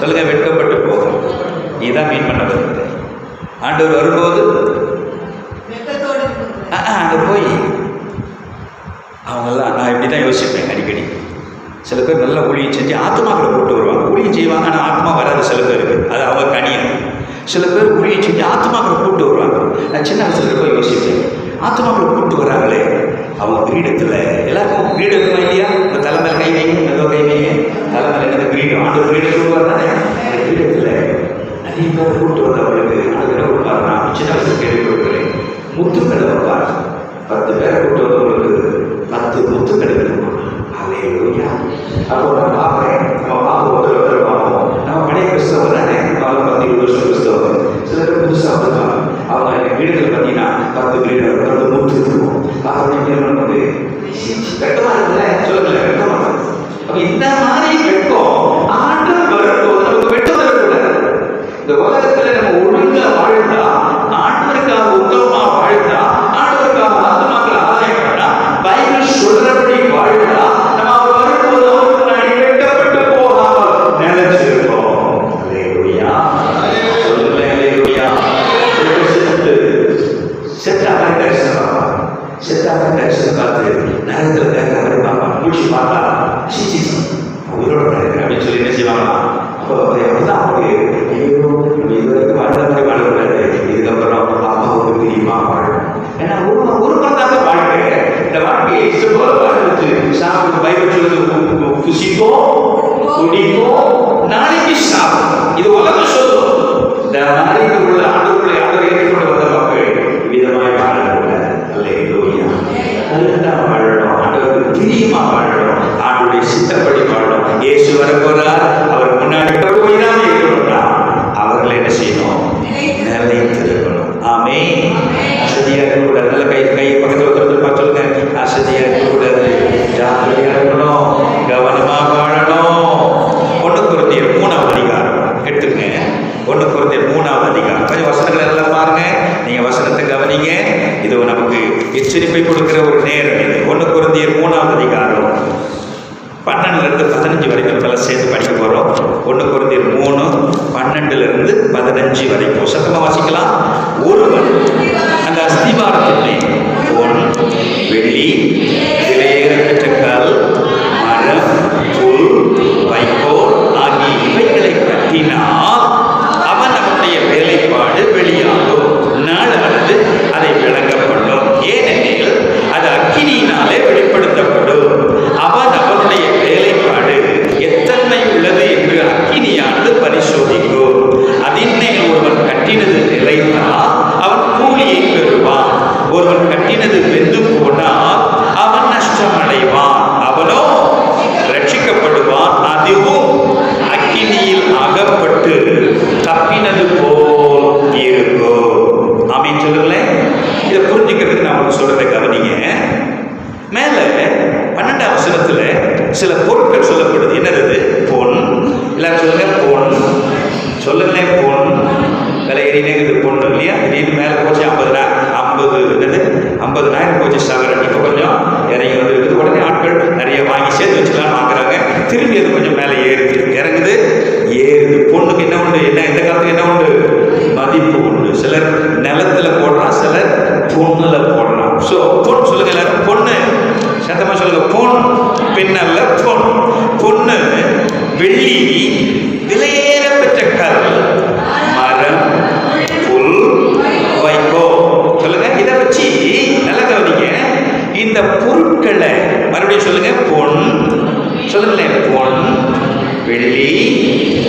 சொல்லுங்க, வெட்கப்பட்டு போகும். நீதான் மீன் பண்ண வருது. ஆண்டவர் வரும்போது அங்க போய் அவங்கெல்லாம், நான் இப்படி தான் யோசிப்பேன் அடிக்கடி. சில பேர் நல்லா ஊழியம் செஞ்சு ஆத்மாக்களை கூட்டு வருவாங்க, ஊழியம் செய்வாங்க, ஆனால் ஆத்மா வராது சில பேருக்கு, அது அவங்க கனியம். சில பேர் ஊழியம் செஞ்சு ஆத்மாக்களை கூட்டு வருவாங்க. நான் சின்ன வயசுல போய் யோசிப்பேன், ஆத்மாக்களை கூட்டு வராங்களே அவங்க கிரீடத்தில், எல்லாருக்கும் கிரீடம் இருக்குமா இல்லையா? இந்த தலைமையில் கை வைங்க, ஏதோ கை வைங்க, தலைமையில் என்னது கிரீடம், ஆண்டு கிரீடம் கூட்டு வரதானே. அந்த கிரீடத்தில் நிறைய பேர் கூட்டு வந்தவங்களுக்கு ஆண்டு என்ன கொடுப்பாருன்னா, சின்ன வயசுல கேள்விப்படுகிறேன், முத்துக்களை வைப்பார். 10 பேரை கூட்டு வந்தவங்களுக்கு 10 முத்துக்களை இருக்கும். அப்போ நான் பார்ப்பேன், நம்ம பார்க்க ஒருத்தர் பார்ப்போம், நம்ம பழைய கிறிஸ்தவம் தானே, அவங்க 10 20 வருஷம் கிறிஸ்தவம். சில பேர் புதுசாக வருவாங்க, அவங்க வீடுகள் பார்த்தீங்கன்னா 10 வீடு 10 முத்து இருக்கும். அப்படின்னு வந்து வெட்டமா இருக்குல்ல, சொல்லுங்களேன், வெட்டமா. அப்ப இந்த மாதிரி வெட்கம் ஆண்டவர் வரும்போது நமக்கு வெட்டம் வரக்கூடாது. இந்த உலகத்துல நம்ம ஒழுங்கா வாழ்ந்தா, ஆண்டவருக்காக உத்தமமா வாழ்ந்தா, ஆண்டவருக்காக ஆத்மாக்களை ஆதாயம் அப்போ அப்படிதான் அவருக்கு ஐயோ இதுவரைக்கும் வாழ்ந்த மாதிரி வாழக்கூடாது, இதுக்கப்புறம் அப்பாவுக்கு பிரியமா வாழும். ஏன்னா ஒரு மனதாக வாழ்க்கை, இந்த வாழ்க்கையை இஷ்டப்போல வாழ்ந்துச்சு. சாப்பிட்டு பைபிள் சொல்லுது, புசிப்போம் குடிப்போம் நாளைக்கு சாப்பிடும். இது உலகம் சொல்லும். இந்த நாளைக்கு உள்ள ஆண்டுகளை ஆண்டவர் ஏற்றுக்கொண்டு வந்த மக்கள் விதமாய் வாழக்கூடாது. அல்லேலூயா. அதுதான் வாழணும். ஆண்டவருக்கு பிரியமா வாழணும். ஆண்டுடைய சித்தப்படி வாழணும். இயேசு வரப்போறார். அவர் முன்னாடி போயிடாம இருக்கணும்னா அவர்களை என்ன செய்யணும்? நிலைத்திருக்கணும். ஆமென். அசதியா இருக்கக்கூடாது. நல்ல கை பக்கத்தில் ஒருத்தர் பார்த்து சொல்லுங்க. அசதியா இருக்கக்கூடாது, ஜாக்கிரதையா இருக்கணும், கவனமா வாழணும். 1 கொரிந்தியர் 3ஆம் அதிகாரம் எடுத்துங்க. 1 கொரிந்தியர் 3ஆம் அதிகாரம். கொஞ்சம் வசனங்கள் எல்லாம் பாருங்க. நீங்க வசனத்தை கவனிங்க. இது நமக்கு எச்சரிப்பை கொடுக்கிற ஒரு நேரம். இது 1 கொரிந்தியர் 3ஆம் அதிகாரம் 12 15 வரைக்கும் நம்ம சேர்த்து படிக்க போறோம். 1 கொரிந்தியர் 3 12 15 வரைக்கும் சத்தமா வாசிக்கலாம். ஒருவன் அந்த அஸ்திபாரத்திலே பொன் வெள்ளி விலையேற பெற்ற கல் மரம் புல் வைக்கோல் ஆகிய இவைகளை கட்டினால் அவன் அவனுடைய வேலைப்பாடு வெளியாகும். நாளானது அதை விளங்கப்படும். ஏனெனில் அது அக்கினியினாலே வெளிப்படுத்தப்படும். அவன் அவனுடைய வேலைப்பாடு எத்தன்மை உள்ளது என்று அக்கினியானது பரிசோதிக்கும். அதன் மேல் ஒருவன் கட்டினது நிலைத்தால் அவன் கூலியை பெறுவான். ஒருவன் கட்டினது வெந்து போனால் அவன் நஷ்டம் அடைவான். அவனோ ரட்சிக்கப்படுவான். அதுவும் அக்கினியில் அகப்பட்டு தப்பினது போல் இருக்கும். ஆமென் சொல்லுங்களேன். இதை புரிஞ்சுக்கிறதுக்கு நான் உங்களுக்கு சொல்றதை கவனிங்க. மேல 12ஆம் வசனத்துல சில பொருட்கள் சொல்லப்படுது. என்னது? பொன். எல்லாரும் சொல்லுங்க பொன். சொல்லுங்களேன் பொன். விலை ஏறினேங்குது பொண்ணு இல்லையா? திடீர்னு மேலே போச்சு 50,000 போச்சு சவரன். இப்போ கொஞ்சம் இறங்கி வந்து இருக்குது. உடனே ஆட்கள் நிறைய வாங்கி சேர்த்து வச்சுக்கலாம் வாங்குறாங்க. திரும்பி அது கொஞ்சம் மேலே ஏறுது, இறங்குது, ஏறுது. பொண்ணுக்கு என்ன உண்டு? என்ன இந்த காலத்துக்கு என்ன உண்டு? மதிப்பு உண்டு. சிலர் நிலத்துல போடுறான், சிலர் பொண்ணுல போடுறான். ஸோ பொன் சொல்லுங்க எல்லாரும். பொண்ணு சத்தமா சொல்லுங்க. பொன் பெண்ணல்ல, பொன். பொண்ணு வெள்ளி விலையேற பெற்ற கல் மரம் புல் வைக்கோ. சொல்லுங்க. இதை வச்சு நல்லா கவனிங்க. இந்த பொருட்களை மறுபடியும் சொல்லுங்க. பொன். சொல்லுங்களேன். பொன் வெள்ளி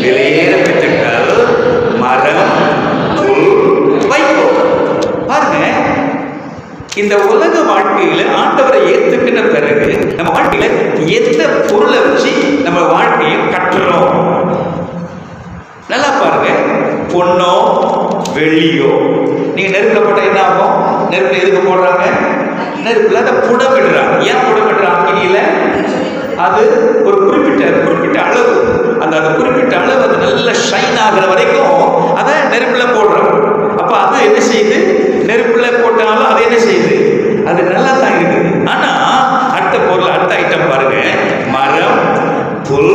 விலையேற பெற்ற கல் மரம் புல் வைக்கோ. பாருங்க, இந்த உலக வாழ்க்கையில ஆண்டவரை ஏத்துக்கின பிறகு நம்ம வாழ்க்கையில எந்த பொருளை வச்சு நம்ம வாழ்க்கையை கட்டுறோம்? நல்லா பாருங்க. பொண்ணோ வெள்ளியோ நீங்க நெருப்புல போட்டா என்ன ஆகும்? நெருப்புல எதுக்கு போடுறாங்க? நெருப்புல அதை புடமிடுறாங்க. ஏன் புடமிடுறாங்க? அக்கினியில அது ஒரு குறிப்பிட்ட அளவு, அந்த குறிப்பிட்ட அளவு அது நல்ல ஷைன் ஆகிற வரைக்கும் அதை நெருப்புல போடுறாங்க. அப்ப அது என்ன செய்யுது? நெருப்புல போட்டாலும் அது என்ன செய்யுது? அது நல்லா தான் இருக்குது. ஆனா அடுத்த பொருள், அடுத்த ஐட்டம் பாருங்க. மரம் புல்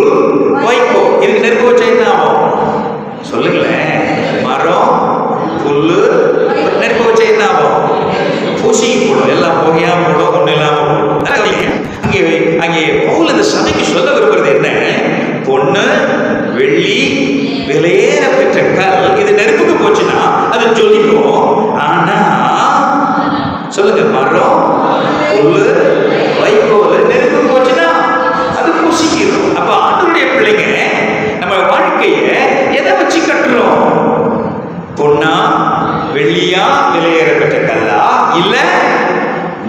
வைக்கோ. இதுக்கு நெருப்பு வச்சா என்ன ஆகும்? சொல்லுங்களேன். மரம் புல்லு நெருப்பு வச்சா என்ன ஆகும்? பூசி போடும். எல்லாம் புகையா போடும், ஒன்றும் இல்லாம போடும். அங்கே பவுல் இந்த சபைக்கு சொல்ல விரும்புறது என்ன? பொண்ணு வெள்ளி விலையேற பெற்ற கல் இது நெருப்புக்கு போச்சுன்னா அது ஜொலிக்கும். ஆனா சொல்லுங்க, மரம் புல்லு வைக்கோல் நெருப்பு போச்சுன்னா அது பூசிக்கிறோம். அப்ப ஆண்டவருடைய பிள்ளைங்க நம்ம வாழ்க்கைய எதை வச்சு கட்டுறோம்? பொண்ணா வெள்ளியா விலையேற பெற்ற கல்லா, இல்ல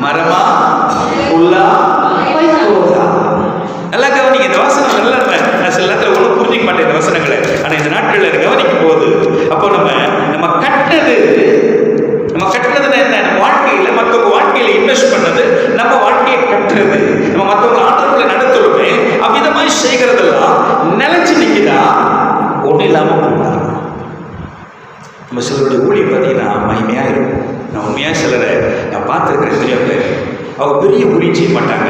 மரமா புல்லா வைக்கோலா? நல்லா கவனிங்க. இந்த வசனம் நல்லா நான் சில நேரத்தில் ஒன்றும் புரிஞ்சிக்க மாட்டேன் இந்த வசனங்களை. ஆனா இந்த நாட்களில் கவனிக்கும் போது அப்போ நம்ம கட்டுனதுன்னா என்ன? நம்ம வாழ்க்கையில மற்றவங்க வாழ்க்கையில இன்வெஸ்ட் பண்ணது, நம்ம வாழ்க்கையை கட்டுறது, நம்ம மற்றவங்க ஆண்டவர்களை நடத்துறோமே அவ்விதமாய் செய்கிறதெல்லாம் நிலைச்சு நிற்குதா? ஒன்றும் இல்லாம போகுதா? நம்ம சிலருடைய ஊழியம் பார்த்தீங்கன்னா மகிமையா இருக்கும். நான் உண்மையா சிலரை நான் பார்த்துருக்கிறேன். பெரிய பேர் அவங்க பெரிய ஊழியம் செய்ய மாட்டாங்க,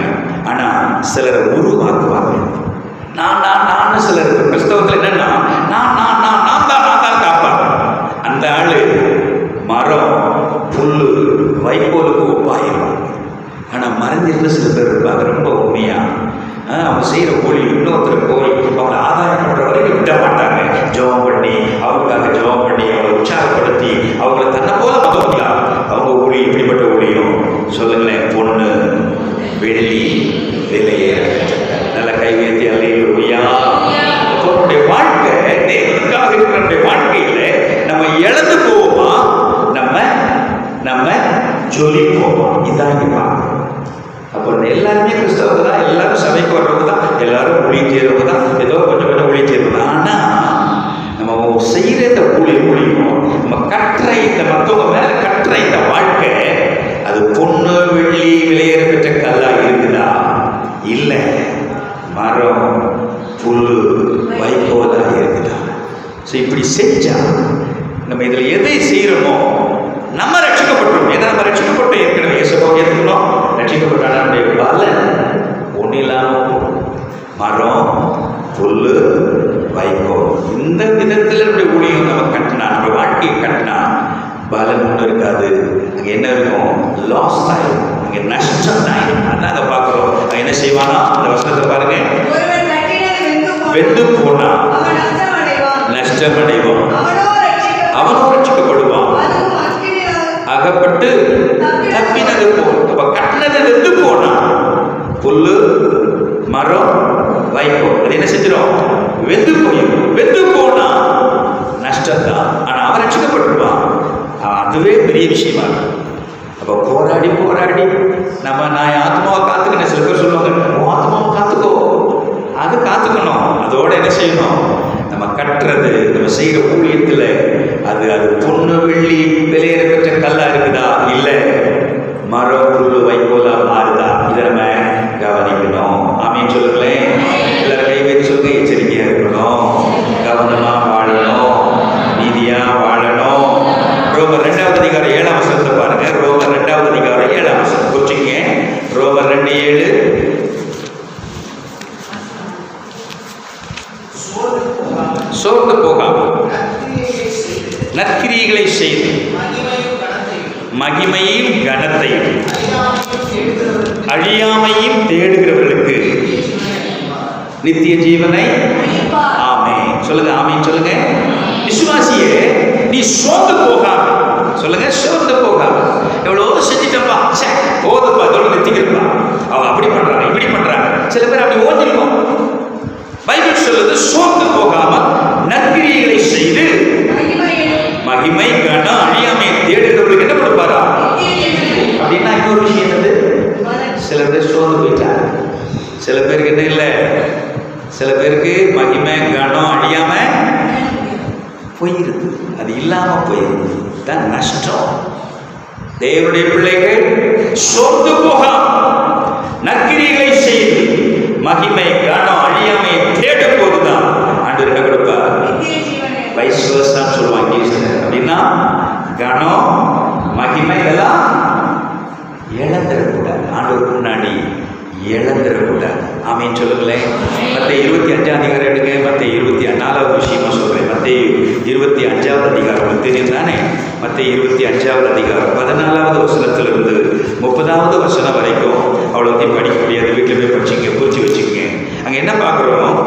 ஆனா சிலரை உருவாக்குவாங்க. நான் சிலர் கிறிஸ்தவத்தில் என்னன்னா நான் தான் காப்பாங்க. அந்த ஆளு மரம் புல்லு வைக்கோலுக்கு ஒப்பாயிருப்பாங்க. ஆனா மறைஞ்சிருந்து சில பேர் இருப்பாங்க ரொம்ப உண்மையா. அவங்க செய்யற ஊழியம் இன்னொருத்தர் போய் அவங்க ஆதாயம் பண்ற வரைக்கும் விட மாட்டாங்க. வைக்கோலா இருக்குதா. ஸோ இப்படி செஞ்சா நம்ம இதில் எதை செய்கிறோமோ நம்ம ரட்சிக்கப்பட்டோம். ஏன்னா நம்ம ரட்சிக்கப்பட்டோம், ஏற்கனவே இயேசுவை ஏற்றுக்கணும், ரட்சிக்கப்பட்டான நம்முடைய பலன் ஒன்றும் இல்லாமல் மரம், புல், வைக்கோல், இந்த விதத்தில் நம்முடைய ஊழியம் நம்ம கட்டினா, நம்ம வாழ்க்கையை கட்டினா பலன் ஒன்றும் இருக்காது. அங்கே என்ன இருக்கும்? லாஸ் ஆயிடும், அங்கே நஷ்டம் ஆயிடும். அதான் அங்கே பார்க்குறோம். அங்கே என்ன செய்வானா? அந்த வசனத்தை பாருங்க, வெந்து போனா நஷ்டம் அடைவான், அவனும் ரட்சிக்கப்படுவான், அகப்பட்டு தப்பினது போல். அப்ப கட்டினது வெந்து போனா புல்லு, மரம், வைக்கோல் அது என்ன செஞ்சிடும்? வெந்து போயிடும். வெந்து போனா நஷ்டம் தான். ஆனா அவன் ரட்சிக்கப்பட்டுருவான். அதுவே பெரிய விஷயமா இருக்கும். அப்போ போராடி போராடி நான் ஆத்மாவை காத்துக்கினேன். சில பேர் சொல்லுவாங்க, ஆத்மாவை காத்துக்கோ. அது காத்துக்கணும். அதோட என்ன செய்யணும்? நம்ம கட்டுறது, நம்ம செய்கிற ஊழியத்தில் அது பொண்ணு வெள்ளி விலையிற பெற்ற கல்லா இருக்குதா, இல்லை மரம், புல், வைக்கோலா மாறுதா, இதை நம்ம கவனிக்கணும். ஆமீன் சொல்லுங்களேன். எல்லாரும் கை வச்சு சொல்லுங்க. எச்சரிக்கையா இருக்கணும், கவனமா வாழணும், நீதியா வாழணும். ரோமர் 2வது அதிகாரம் 7ஆம் வசனத்தை பாருங்க. ரோமர் 2வது அதிகாரம் 7ஆம் வசனம் குறிச்சிங்க. ரோமர் 2:7. சோர்ந்து போகாமல் நற்கிரியைகளை செய்து மகிமையும் கனத்தையும் அழியாமையும் தேடுகிறவர்களுக்கு நித்திய ஜீவனை. ஆமென் சொல்லுங்க, ஆமென் சொல்லுங்க. விசுவாசியே, நீ சோர்ந்து போகாம, சொல்லுங்க, சோர்ந்து போகாம. எவ்வளோ செஞ்சிட்டப்பா, போதுப்பா, அதோட நிறுத்திக்கிறப்பா. அவங்க அப்படி பண்றாங்க, இப்படி பண்றாங்க. சில பேர் அப்படி ஓட்டிருக்கோம். பைபிள் சொல்லுது, சோர்ந்து போகாம நற்கிரியைகளை செய்து மகிமை கனம் அழியாமையை தேடுகிறவர்களுக்கு என்ன கொடுப்பாரா அப்படின்னா, இன்னொரு விஷயம் என்னது? சில பேர் சோர்ந்து போயிட்டாங்க. சில பேருக்கு என்ன இல்லை, சில பேருக்கு மகிமை கனம் அழியாம போயிருது. அது இல்லாம போயிருது தான் நஷ்டம். தேவனுடைய பிள்ளைகள் சோர்ந்து போகாம நற்கிரியைகளை செய்து மகிமை கனம் அழியாமையை தேடும் போதுதான் ஆண்டவர் என்ன கொடுப்பார்? வைஸ் வெர்சான்னு சொல்லுவாங்க இங்கிலீஷ்ல. அப்படின்னா கனம் மகிமை இதெல்லாம் இழந்துடக்கூடாது. ஆண்டவருக்கு முன்னாடி இழந்துடக்கூடாது. ஆமீன் சொல்லுங்களேன். மத்தேயு 25ஆம் அதிகாரம் எடுங்க. மத்தேயு 24வது விஷயமா சொல்றேன். மத்தேயு 25ஆவது அதிகாரம் தெரியும் தானே? மத்தேயு 25ஆவது அதிகாரம் 14வது வசனத்திலிருந்து 30வது வசனம் வரைக்கும் அவ்வளோத்தையும் படிக்க முடியாது. வீட்டில் போய் படிச்சுங்க, குறிச்சு வச்சுக்கோங்க. அங்கே என்ன பார்க்குறோம்?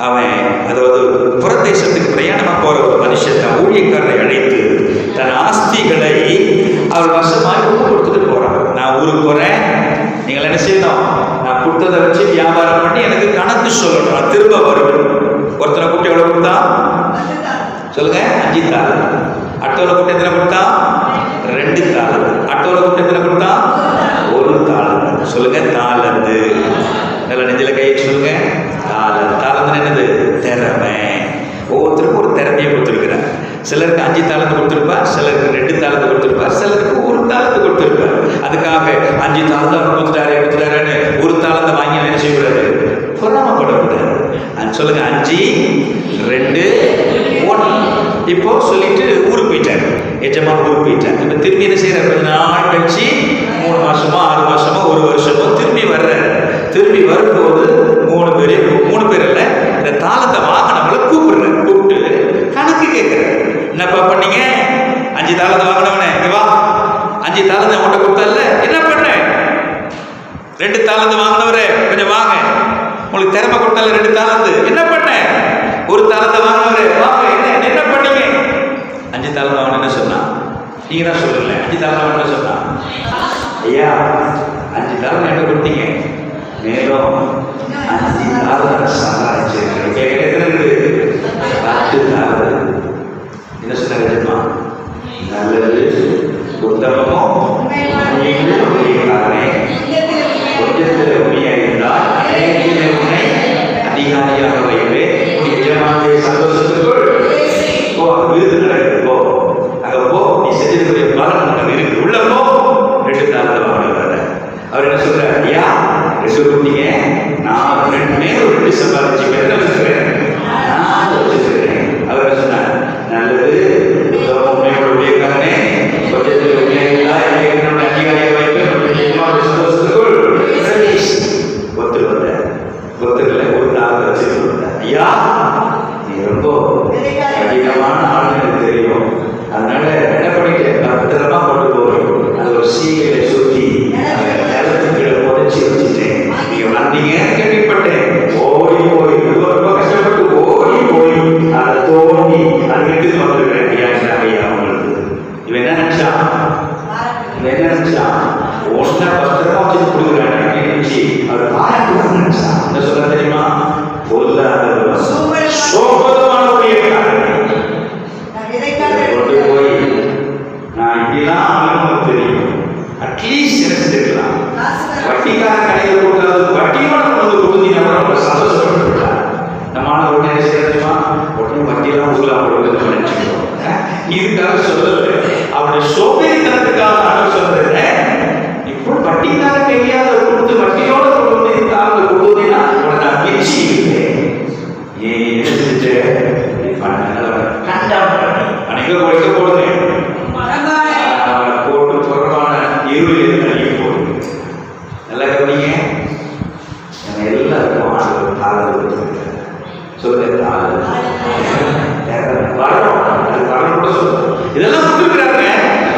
அவன் அதாவது புறதேசத்துக்கு பிரயாணமாக போகிற ஒரு மனுஷன் தன் ஊழியக்காரரை அழைத்து தன் ஆஸ்திகளை அவர் வசமாக கொடுத்துட்டு போகிறான். நான் ஊருக்கு போகிறேன், நீங்கள் என்ன செய்யணும்? நான் கொடுத்ததை வச்சு வியாபாரம் பண்ணி எனக்கு கணக்கு சொல்லணும், நான் திரும்ப வருவேன். ஒருத்தனை கூப்பிட்டு எவ்வளோ கொடுத்தா சொல்லுங்க? 5 தாளந்து. அட்டோவில் கூப்பிட்டு எத்தனை கொடுத்தா? 2 தாளந்து. அட்டோவில் கூப்பிட்டு எத்தனை கொடுத்தா? 1 தாளந்து. சொல்லுங்க, தாளந்து. நல்ல நெஞ்சில கை சொல்லுங்க. தாளந்து. தாளந்து என்னது? திறமை. ஒவ்வொருத்தருக்கும் ஒரு திறமையை கொடுத்துருக்கிறார். சிலருக்கு 5 தாளந்து கொடுத்துருப்பார், சிலருக்கு 2 தாளந்து கொடுத்துருப்பார், சிலருக்கு 1 தாளந்து கொடுத்துருப்பார். அதுக்காக 5 தாளந்து அவர் கொடுத்துட்டாருன்னு 1 தாளந்தை வாங்கி என்ன செய்யக்கூடாது? பொறாமப்படக்கூடாது. சொல்லுங்க, 5, 2, 1. இப்போ சொல்லிட்டு ஊருக்கு போயிட்டாரு. எஜமான ஊருக்கு போயிட்டாரு. இப்போ திரும்பி என்ன செய்யறாரு? கொஞ்ச நாள் கழிச்சு 3 மாசமோ 6 மாசமோ 1 வருஷமோ திரும்பி வர்றாரு. திரும்பி வரும்போது 3 பேர் இல்லை, இந்த தாளத்தை வாங்கினவங்களை கூப்பிடுறாரு. கூப்பிட்டு கணக்கு கேட்கிறாரு. என்னப்பா பண்ணீங்க? 5 தாளத்தை வாங்கினவனே, வா, 5 தாளத்தை அவன்கிட்ட கொடுத்தல, என்ன பண்ண? 2 தாளத்தை வாங்கினவரே கொஞ்சம் வாங்க, உங்களுக்கு திறமை கொடுத்தால 2 தாளந்து, என்ன பண்ண? 1 தாளத்தை வாங்கினவரே வாங்க, என்ன பண்ணீங்க? 5 தாளத்தை வாங்கின என்ன சொன்னா? நீங்க தான் சொல்லல. 5 தாளத்தை வாங்கின சொன்னா, ஐயா 5 தாளத்தை என்ன கொடுத்தீங்க? மேலும் 5 தாளத்தை சம்பாதிச்சிருக்கேன். கேட்கறது 10 தாளத்து. என்ன சொன்னாங்க தெரியுமா? நல்லது, உத்தமமோ கொஞ்சத்தில் உண்மையாயிருந்தால் உன்னை அதிகாரியாக வைத்து எஜமானுடைய சந்தோஷத்துக்குள் போ. விருது நடக்குது, போ, அங்க போ, நீ செஞ்சதுடைய பலன் உனக்கு இருக்கு, உள்ள போ. 2 தாளத்தை வாங்கினார். அவர் என்ன சொல்றாரு? ஐயா, கொடுத்தீங்க, நான் 2 கோடி சம்பாதிச்சு எத்தனை வச்சிருக்கிறேன்? 4 வச்சிருக்கிறேன். அவர் சொன்னார், நல்லது, உண்மையோட உயர்காரனே, கொஞ்சத்தில் உண்மையா என்னோட அதிகாரியை வைத்து சந்தோஷத்துக்குள் ஒத்துக்கல. ஒரு 4 வச்சிருக்க, ஐயா நீ ரொம்ப அதிகமான ஆள் எனக்கு தெரியும், அதனால என்ன பண்ணிட்டேன், நான் பத்திரமா கொண்டு போறேன். அது ஒரு சீலை சுற்றி நிலத்துக்கு உடச்சி வச்சுட்டேன். நீங்க வந்தீங்க கேள்விப்பட்டேன், ஓடி போய் ரொம்ப கஷ்டப்பட்டு ஓடி போய் அதை தோண்டி அதை எடுத்து வந்துருக்கிறேன். ஐயா அவங்களுக்கு இவன் என்ன நினைச்சான், ஒன்ன பத்திரமா வச்சு கொடுக்குறாங்க நினைச்சு அவர் பாராட்டு நினைச்சான். என்ன சொல்ல தெரியுமா, சோபதமான கொண்டு போய் நான் இப்படிலாம் தெரியும், அட்லீஸ்ட் நினைச்சிருக்கலாம். வட்டிக்கார கடையில் கொடுக்கறது வட்டியோட கொண்டு கொடுத்தீங்கன்னா ரொம்ப சந்தோஷப்பட்டுருக்கலாம். நம்மளால உடனே தெரியுமா, உடனே வட்டியெல்லாம் கொடுக்கலாம் கொடுக்குறது நினைச்சுக்கிறோம். இதுக்காக சொல்லல, அவருடைய சோபேறித்தனத்துக்காக நான் சொல்றேன். இப்போ வட்டிக்கார கையாத கொடுத்து வட்டியோட கொண்டு தாங்க கொடுத்தீங்கன்னா உடனே நான் மிச்சி இருக்கேன். ஏன் செஞ்சு அனைக்க குறைக்க போடுங்க, போட்டு புறமான இருள் அடிக்க போடுங்க. நல்லா கவனிங்க, நம்ம எல்லாருக்கும் ஆளுநர் ஆதரவு சொல்லுங்க, வரணும், அது வரணும் கூட சொல்லுங்க. இதெல்லாம் கொடுத்துருக்கிறாங்க.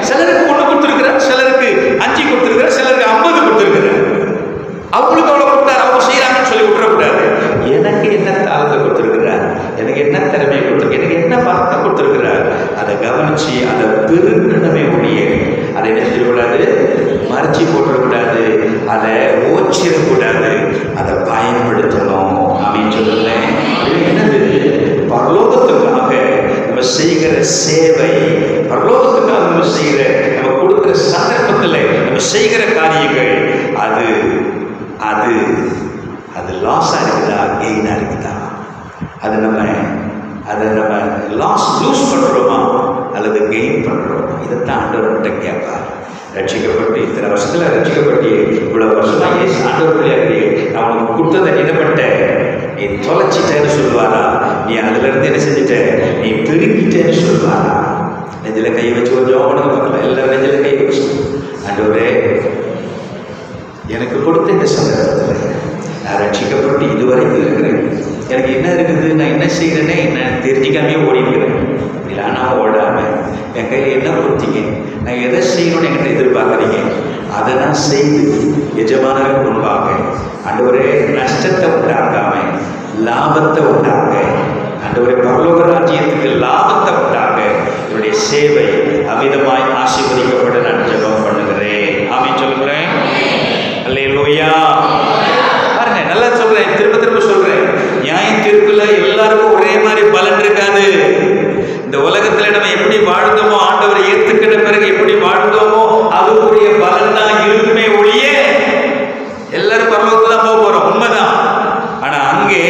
சிலருக்கு 1 கொடுத்துருக்கிறார், சிலருக்கு 5 கொடுத்துருக்கிறார், சிலருக்கு 50 கொடுத்துருக்கிறார். அவங்களுக்கு அவ்வளோ கொடுத்தாரு, அவங்க செய்யறாங்கன்னு சொல்லி விட்டுறக்கூடாது. எனக்கு என்ன தாளத்தை கொடுத்துருக்கிறார், எனக்கு என்ன திறமையை கொடுத்துருக்கு, எனக்கு என்ன வார்த்தை கொடுத்துருக்கிறார், அதை கவனிச்சு அதை பெருக்கணுமே ஒழிய அதை என்ன செய்யக்கூடாது, மறைச்சி போட்டுறக்கூடாது, அதை ஓச்சிடக்கூடாது, அதை பயன்படுத்தணும் அப்படின்னு சொல்லுங்களேன். என்னது, பரலோகத்துக்காக நம்ம செய்கிற சேவை, பரலோகத்துக்காக நம்ம செய்கிற, நம்ம கொடுக்குற சந்தர்ப்பத்தில் நம்ம செய்கிற காரியங்கள் அது அது அது லாஸாக இருக்குதா கெயினாக இருக்குதா, அதை நம்ம லூஸ் பண்ணுறோமா அல்லது கெயின் பண்ணுறோமா, இதைத்தான் ஆண்டவர்கிட்ட கேட்பார். ரட்சிக்கப்பட்டு இத்தனை வருஷத்தில் ரட்சிக்கப்பட்டு இவ்வளோ வருஷமாக ஆண்டவர் பிள்ளையாரியே நான் உனக்கு கொடுத்ததை என்ன பண்ணிட்ட, நீ தொலைச்சிட்டேன்னு சொல்லுவாரா, நீ அதுலேருந்து என்ன செஞ்சுட்ட, நீ பெருக்கிட்டேன்னு சொல்லுவாரா? நெஞ்சில் கை வச்சு கொஞ்சம் அவனுக்கு பார்க்கலாம், எல்லாரும் நெஞ்சில் கை வச்சு, ஆண்டவரே எனக்கு கொடுத்த இந்த சந்தர்ப்பத்தில் நான் ரட்சிக்கப்பட்டு இதுவரைக்கும் இருக்கிறேன், எனக்கு என்ன இருக்குது, நான் என்ன செய்கிறேன்னே என்ன தெரிஞ்சிக்காமே ஓடிக்கிறேன். இல்லை நான் ஓடாமல் என் கையில் என்ன கொடுத்தீங்க, நான் எதை செய்யணும்னு என்கிட்ட எதிர்பார்க்குறீங்க, அதை நான் செய்து எஜமானருக்கு முன்பாக ஆண்டவரே நஷ்டத்தை உண்டாக்காம லாபத்தை உண்டாக, ஆண்டவரே பரலோக ராஜ்யத்துக்கு லாபத்தை உண்டாக என்னுடைய சேவை அமிதமாய் ஆசீர்வதிக்கப்பட நான் ஜெபம் பண்ணுகிறேன். ஆமென் சொல்லுகிறேன். அல்லேலூயா. பாருங்க, நல்லா சொல்றேன், திரும்ப சொல்றேன், நியாய தீர்ப்புல எல்லாருக்கும் ஒரே மாதிரி பலன் இருக்காது. இந்த உலகத்துல நம்ம எப்படி வாழ்ந்தோமோ, ஆண்டவரை ஏற்றுக்கிட்ட பிறகு எப்படி வாழ்ந்தோமோ அதுக்குரிய பலன் தான் இருக்குமே ஒழிய எல்லாரும் பரலோகத்துல தான் போக போறோம், உண்மைதான். ஆனா அங்கே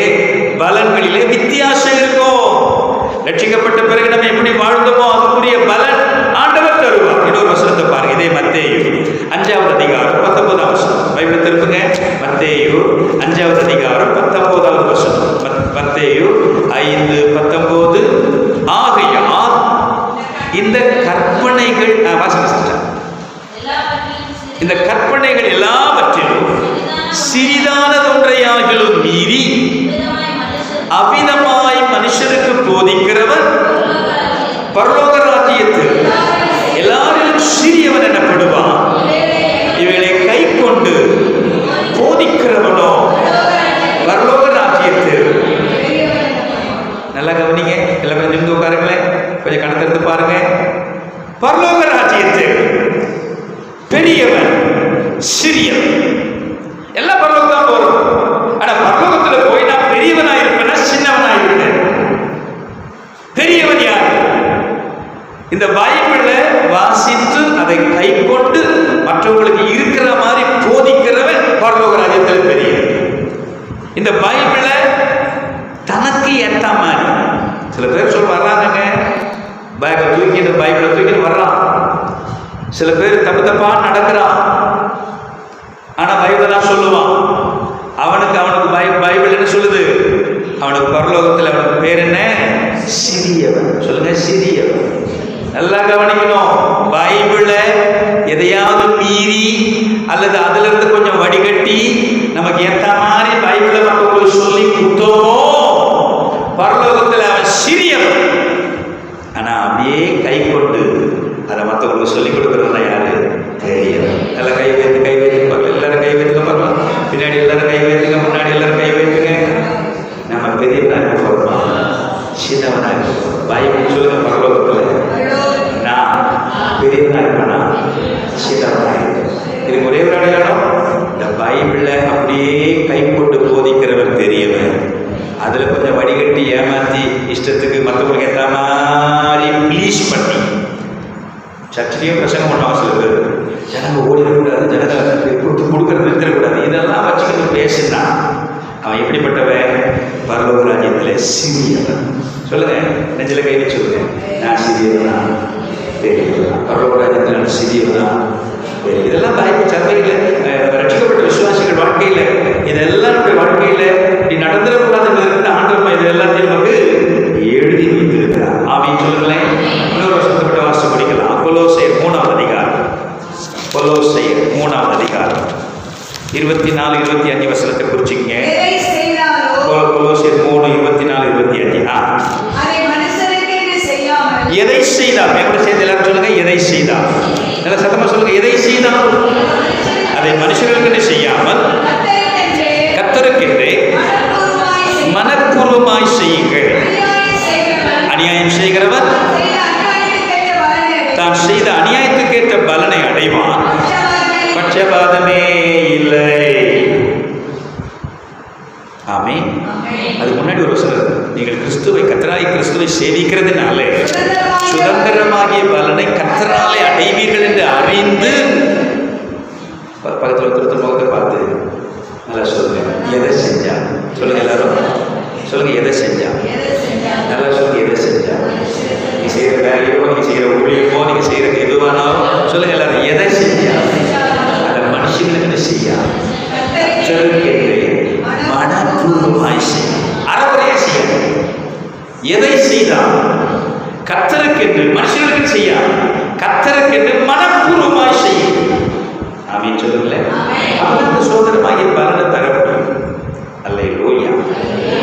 பலன்களிலே வித்தியாசம் இருக்கும். ரட்சிக்கப்பட்ட பிறகு நம்ம எப்படி வாழ்ந்தோமோ அதுக்குரிய பலன் ஆண்டவர் தருவார். இன்னொரு வசனத்தை பாருங்க, இதே மத்தேயு 5வது அதிகாரம் 19வது வசனம். பைபிள் திருப்புங்க, மத்தேயு 5வது அதிகாரம் 19வது வசனம். மத்தேயு 5:19. ஆகையால் இந்த கற்பனைகள் இந்த கற்பனைகள் எல்லாவற்றிலும் சிறிதானதொன்றையாகிலும் மீறி அவிதமாய் மனுஷருக்கு போதிக்கிறவர் பரலோக ராஜ்யத்தில் எல்லாரிலும் சிறியவன் எனப்படுவான். இவைகளை கை கொண்டு போதிக்கிறவனோ பரலோக ராஜ்யத்தில். நல்லா கவனிங்க, எல்லாம் கொஞ்சம் நிமிந்து உட்காருங்களேன், கொஞ்சம் கணக்கு பாருங்க. பரலோக ராஜ்யத்தில் பெரியவன் சிறியவன் எல்லாம் பரலோகம் தான் போறோம். ஆனா பரலோகத்துல போய் நான் பெரியவனா இருப்பேன்னா சின்னவனா இருப்பேன்? பெரியவன் யார்? இந்த பைபிளை வாசித்து அதை கை கொண்டு மற்றவங்களுக்கு இருக்கிற மாதிரி போதிக்கிறவன் பரலோக ராஜ்யத்தில் பெரியவன். இந்த பைபிளை தனக்கு ஏற்ற மாதிரி சில பேர் சொல்ல வர்றாங்க, தூக்கிட்டு பைபிளை தூக்கிட்டு வர்றான். சில பேர் தப்பா நடக்கிறான், ஆனா பைபிள் தான் சொல்லுவான். அவனுக்கு பைபிள் என்ன சொல்லுது, அவனுக்கு பரலோகத்தில் அவனுக்கு பேர் என்ன? சிறியவன். சொல்லுங்க, சிறியவன். நல்லா கவனிக்கணும். பைபிள எதையாவது மீறி அல்லது அதுல இருந்து கொஞ்சம் வடிகட்டி நமக்கு ஏற்ற மாதிரி பைபிள மக்களுக்கு சொல்லி கொடுத்தோமோ பரலோகத்தில் அவன் சிறியவன். ஆனா அப்படியே கை கொண்டு அதை மற்றவங்களுக்கு சொல்லிக் கொடுக்கறதுனா யாரு? பெரியவன். நல்லா கை வைத்து பார்க்கலாம். எல்லாரும் கை வைத்துக்க பார்க்கலாம். பின்னாடி எல்லாரும் கை வைத்துங்க, முன்னாடி எல்லாரும் கை வைத்துங்க. நம்ம பெரியவனா இருக்க போறோமா, சின்னவனா இருக்க போறோம்? பைபிள் சொல்லுங்க, பரலோகத்தில் நான் பெரியவனா இருப்பேனா, சின்னவனா இருப்பேன்? இதுக்கு ஒரே ஒரு அடையாளம், இந்த பைபிள அப்படியே கை கொண்டு போதிக்கிறவர் பெரியவன். அதுல கொஞ்சம் வடிகட்டி ஏமாத்தி இஷ்டத்துக்கு மற்றவங்களுக்கு ஏற்ற மாதிரி ப்ளீஸ் பண்ணி சர்ச்சிலேயே பிரசங்கம் பண்ணுவாங்க சில பேர். ஜனங்க ஓடிடக்கூடாது, ஜனங்க கொடுக்கறது நிறுத்திடக்கூடாது, இதெல்லாம் வச்சுக்கிட்டு பேசுனா அவன் எப்படிப்பட்டவன்? பரலோக ராஜ்யத்தில் சிறியவன். சொல்லுங்க, நெஞ்சில கை வச்சு சொல்லுங்க, நான் சிறியவனா பெரியவனா? பரலோக ராஜ்யத்தில் நான் சிறியவனா பெரிய? இதெல்லாம் பைபிள் சபையில் ரட்சிக்கப்பட்ட விசுவாசிகள் வாழ்க்கையில் இதெல்லாம் நம்முடைய வாழ்க்கையில் இப்படி நடந்துடக்கூடாதுன்னு ஆண்டவன் இது எல்லாத்தையும் நமக்கு எழுதி வைத்திருக்கிறார். ஆமீன் சொல்லுங்களேன். இன்னொரு வருஷத்துப்பட்ட வாசம் படிக்கலாம். கொலோசையர் 3ஆம் அதிகாரம். கொலோசையர் 3ஆம் அதிகாரம் 24-25 வசனத்தை குறிச்சிங்க. கொலோசையர் 3:24-25. எதை செய்தால், எப்படி செய்த எல்லாரும் சொல்லுங்க, எதை செய்தால். நல்ல சத்தமா சொல்லுங்க, எதை செய்தால் அதை மனுஷர்களுக்கு செய்யாமல் கர்த்தருக்கென்றே மனப்பூர்வமாய் செய்யுங்கள். அநியாயம் செய்கிறவர் தான் செய்த அநியாயத்துக்கேற்ற பலனை அடைவான், பட்சபாதமே இல்லை. ஆமே. அதுக்கு முன்னாடி ஒரு சொல்றது, நீங்கள் கிறிஸ்துவை கர்த்தராகிய கிறிஸ்துவை சேவிக்கிறதுனாலே சுதந்திரமாகிய பலனை கர்த்தராலே அடைவீர்கள் என்று அறிந்து, பக்கத்தில் ஒருத்தர் முகத்தை பார்த்து நல்லா சொல்லுங்க, எதை செஞ்சா? சொல்லுங்க எல்லாரும் சொல்லுங்க, எதை செஞ்சா? நல்லா சொல்லுங்க, எதை செஞ்சா? நீ செய்யற வேலையோ, நீங்க செய்யற ஊழியமோ, நீங்க செய்யற எதுவானாலும் சொல்லுங்க எல்லாரும், எதை செஞ்சா? அதை மனுஷங்களுக்கு செய்யா, மனப்பூர்வமாய் செய்ய, அறவுரையா செய்ய. எதை செய்தால் கர்த்தருக்கென்று, மனுஷர்களுக்கு செய்ய, கர்த்தருக்கென்று மனப்பூர்வமாய் செய்ய. ஆமீன் சொல்லுங்களேன். அவனுக்கு சோதனமாகிய பலனை தரப்படும். அல்லேலூயா.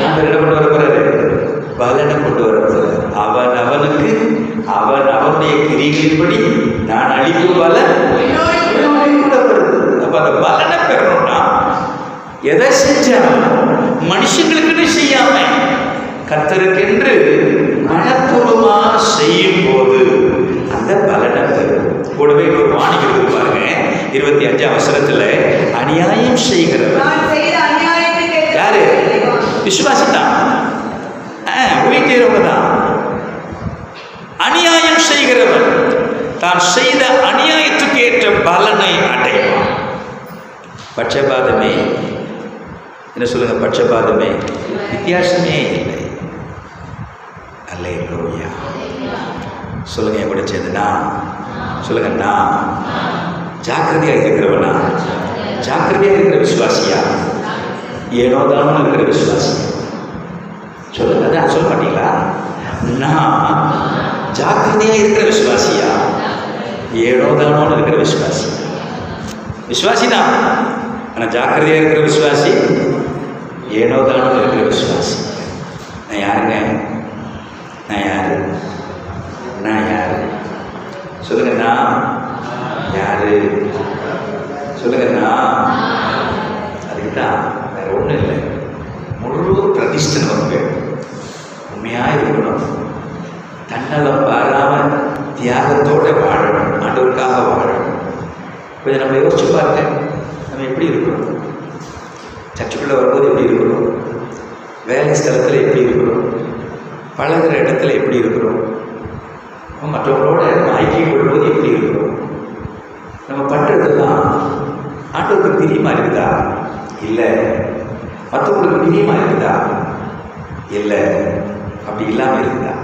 அந்த என்ன கொண்டு வரப்படுறாரு? பலனை கொண்டு வரப்படுறாரு. அவன் அவனுக்கு அவன் அவனுடைய கிரிகளின்படி நான் அளிக்கும் பலன். அப்ப அந்த பலனை பெறணும்னா எதை செஞ்சா? மனுஷங்களுக்குன்னு செய்யாம கர்த்தருக்கென்று மனப்பூர்வமா செய்யும் போது அந்த பலனை பெறும். கூடவே ஒரு வாணிகிறது பாருங்க, 25ஆம் வசனத்துல, அநியாயம் செய்கிறவர் யாரு? விசுவாசிதான், ஊழியர்கள் தான். அநியாயம் செய்கிறவர் தான் செய்த அநியாயத்துக்கு ஏற்ற பலனை அடைவான். பட்சபாதமே, என்ன சொல்லுங்க, பட்சபாதமே, வித்தியாசமே இல்லை. அல்லேலூயா. சொல்லுங்க, என் கூட சேர்ந்து நான் சொல்லுங்க, நான் ஜாக்கிரதையாக இருக்கிறவனா? ஜாக்கிரதையாக இருக்கிற விசுவாசியா? ஏனோதானு இருக்கிற விசுவாசி? சொல்லுங்க, அதான் சொல்ல மாட்டீங்களா? நான் ஜாக்கிரதையாக இருக்கிற விசுவாசியா? ஏனோதானு இருக்கிற விசுவாசி? விசுவாசி தான், ஆனால் ஜாக்கிரதையாக இருக்கிற விசுவாசி, ஏனோதானு இருக்கிற விசுவாசி. நான் யாருங்க? நான் யாரு? நான் யாரு? சொல்லுங்க, நான் யாரு? சொல்லுங்க, நான். அதுக்கு தான் வேற ஒன்றும் இல்லை. முழு பிரதிஷ்டை நமக்கு உண்மையாக இருக்கணும். தன்னலம் பாராம தியாகத்தோடு வாழணும், ஆண்டவருக்காக வாழணும். கொஞ்சம் நம்ம யோசிச்சு பாருங்க, நம்ம எப்படி இருக்கிறோம்? சர்ச்சுக்குள்ளே வரும்போது எப்படி இருக்கிறோம்? வேலை ஸ்தலத்தில் எப்படி இருக்கிறோம்? பழகிற இடத்துல எப்படி இருக்கிறோம்? மற்றவங்களோட நம்ம ஐக்கியம் கொள்வது எப்படி இருக்கிறோம்? நம்ம பண்ணுறதெல்லாம் ஆண்டவருக்கு பிரியமா இருக்குதா? இல்லை. மற்றவங்களுக்கு பிரியமா இருக்குதா? இல்லை. அப்படி இல்லாமல் இருக்குதா?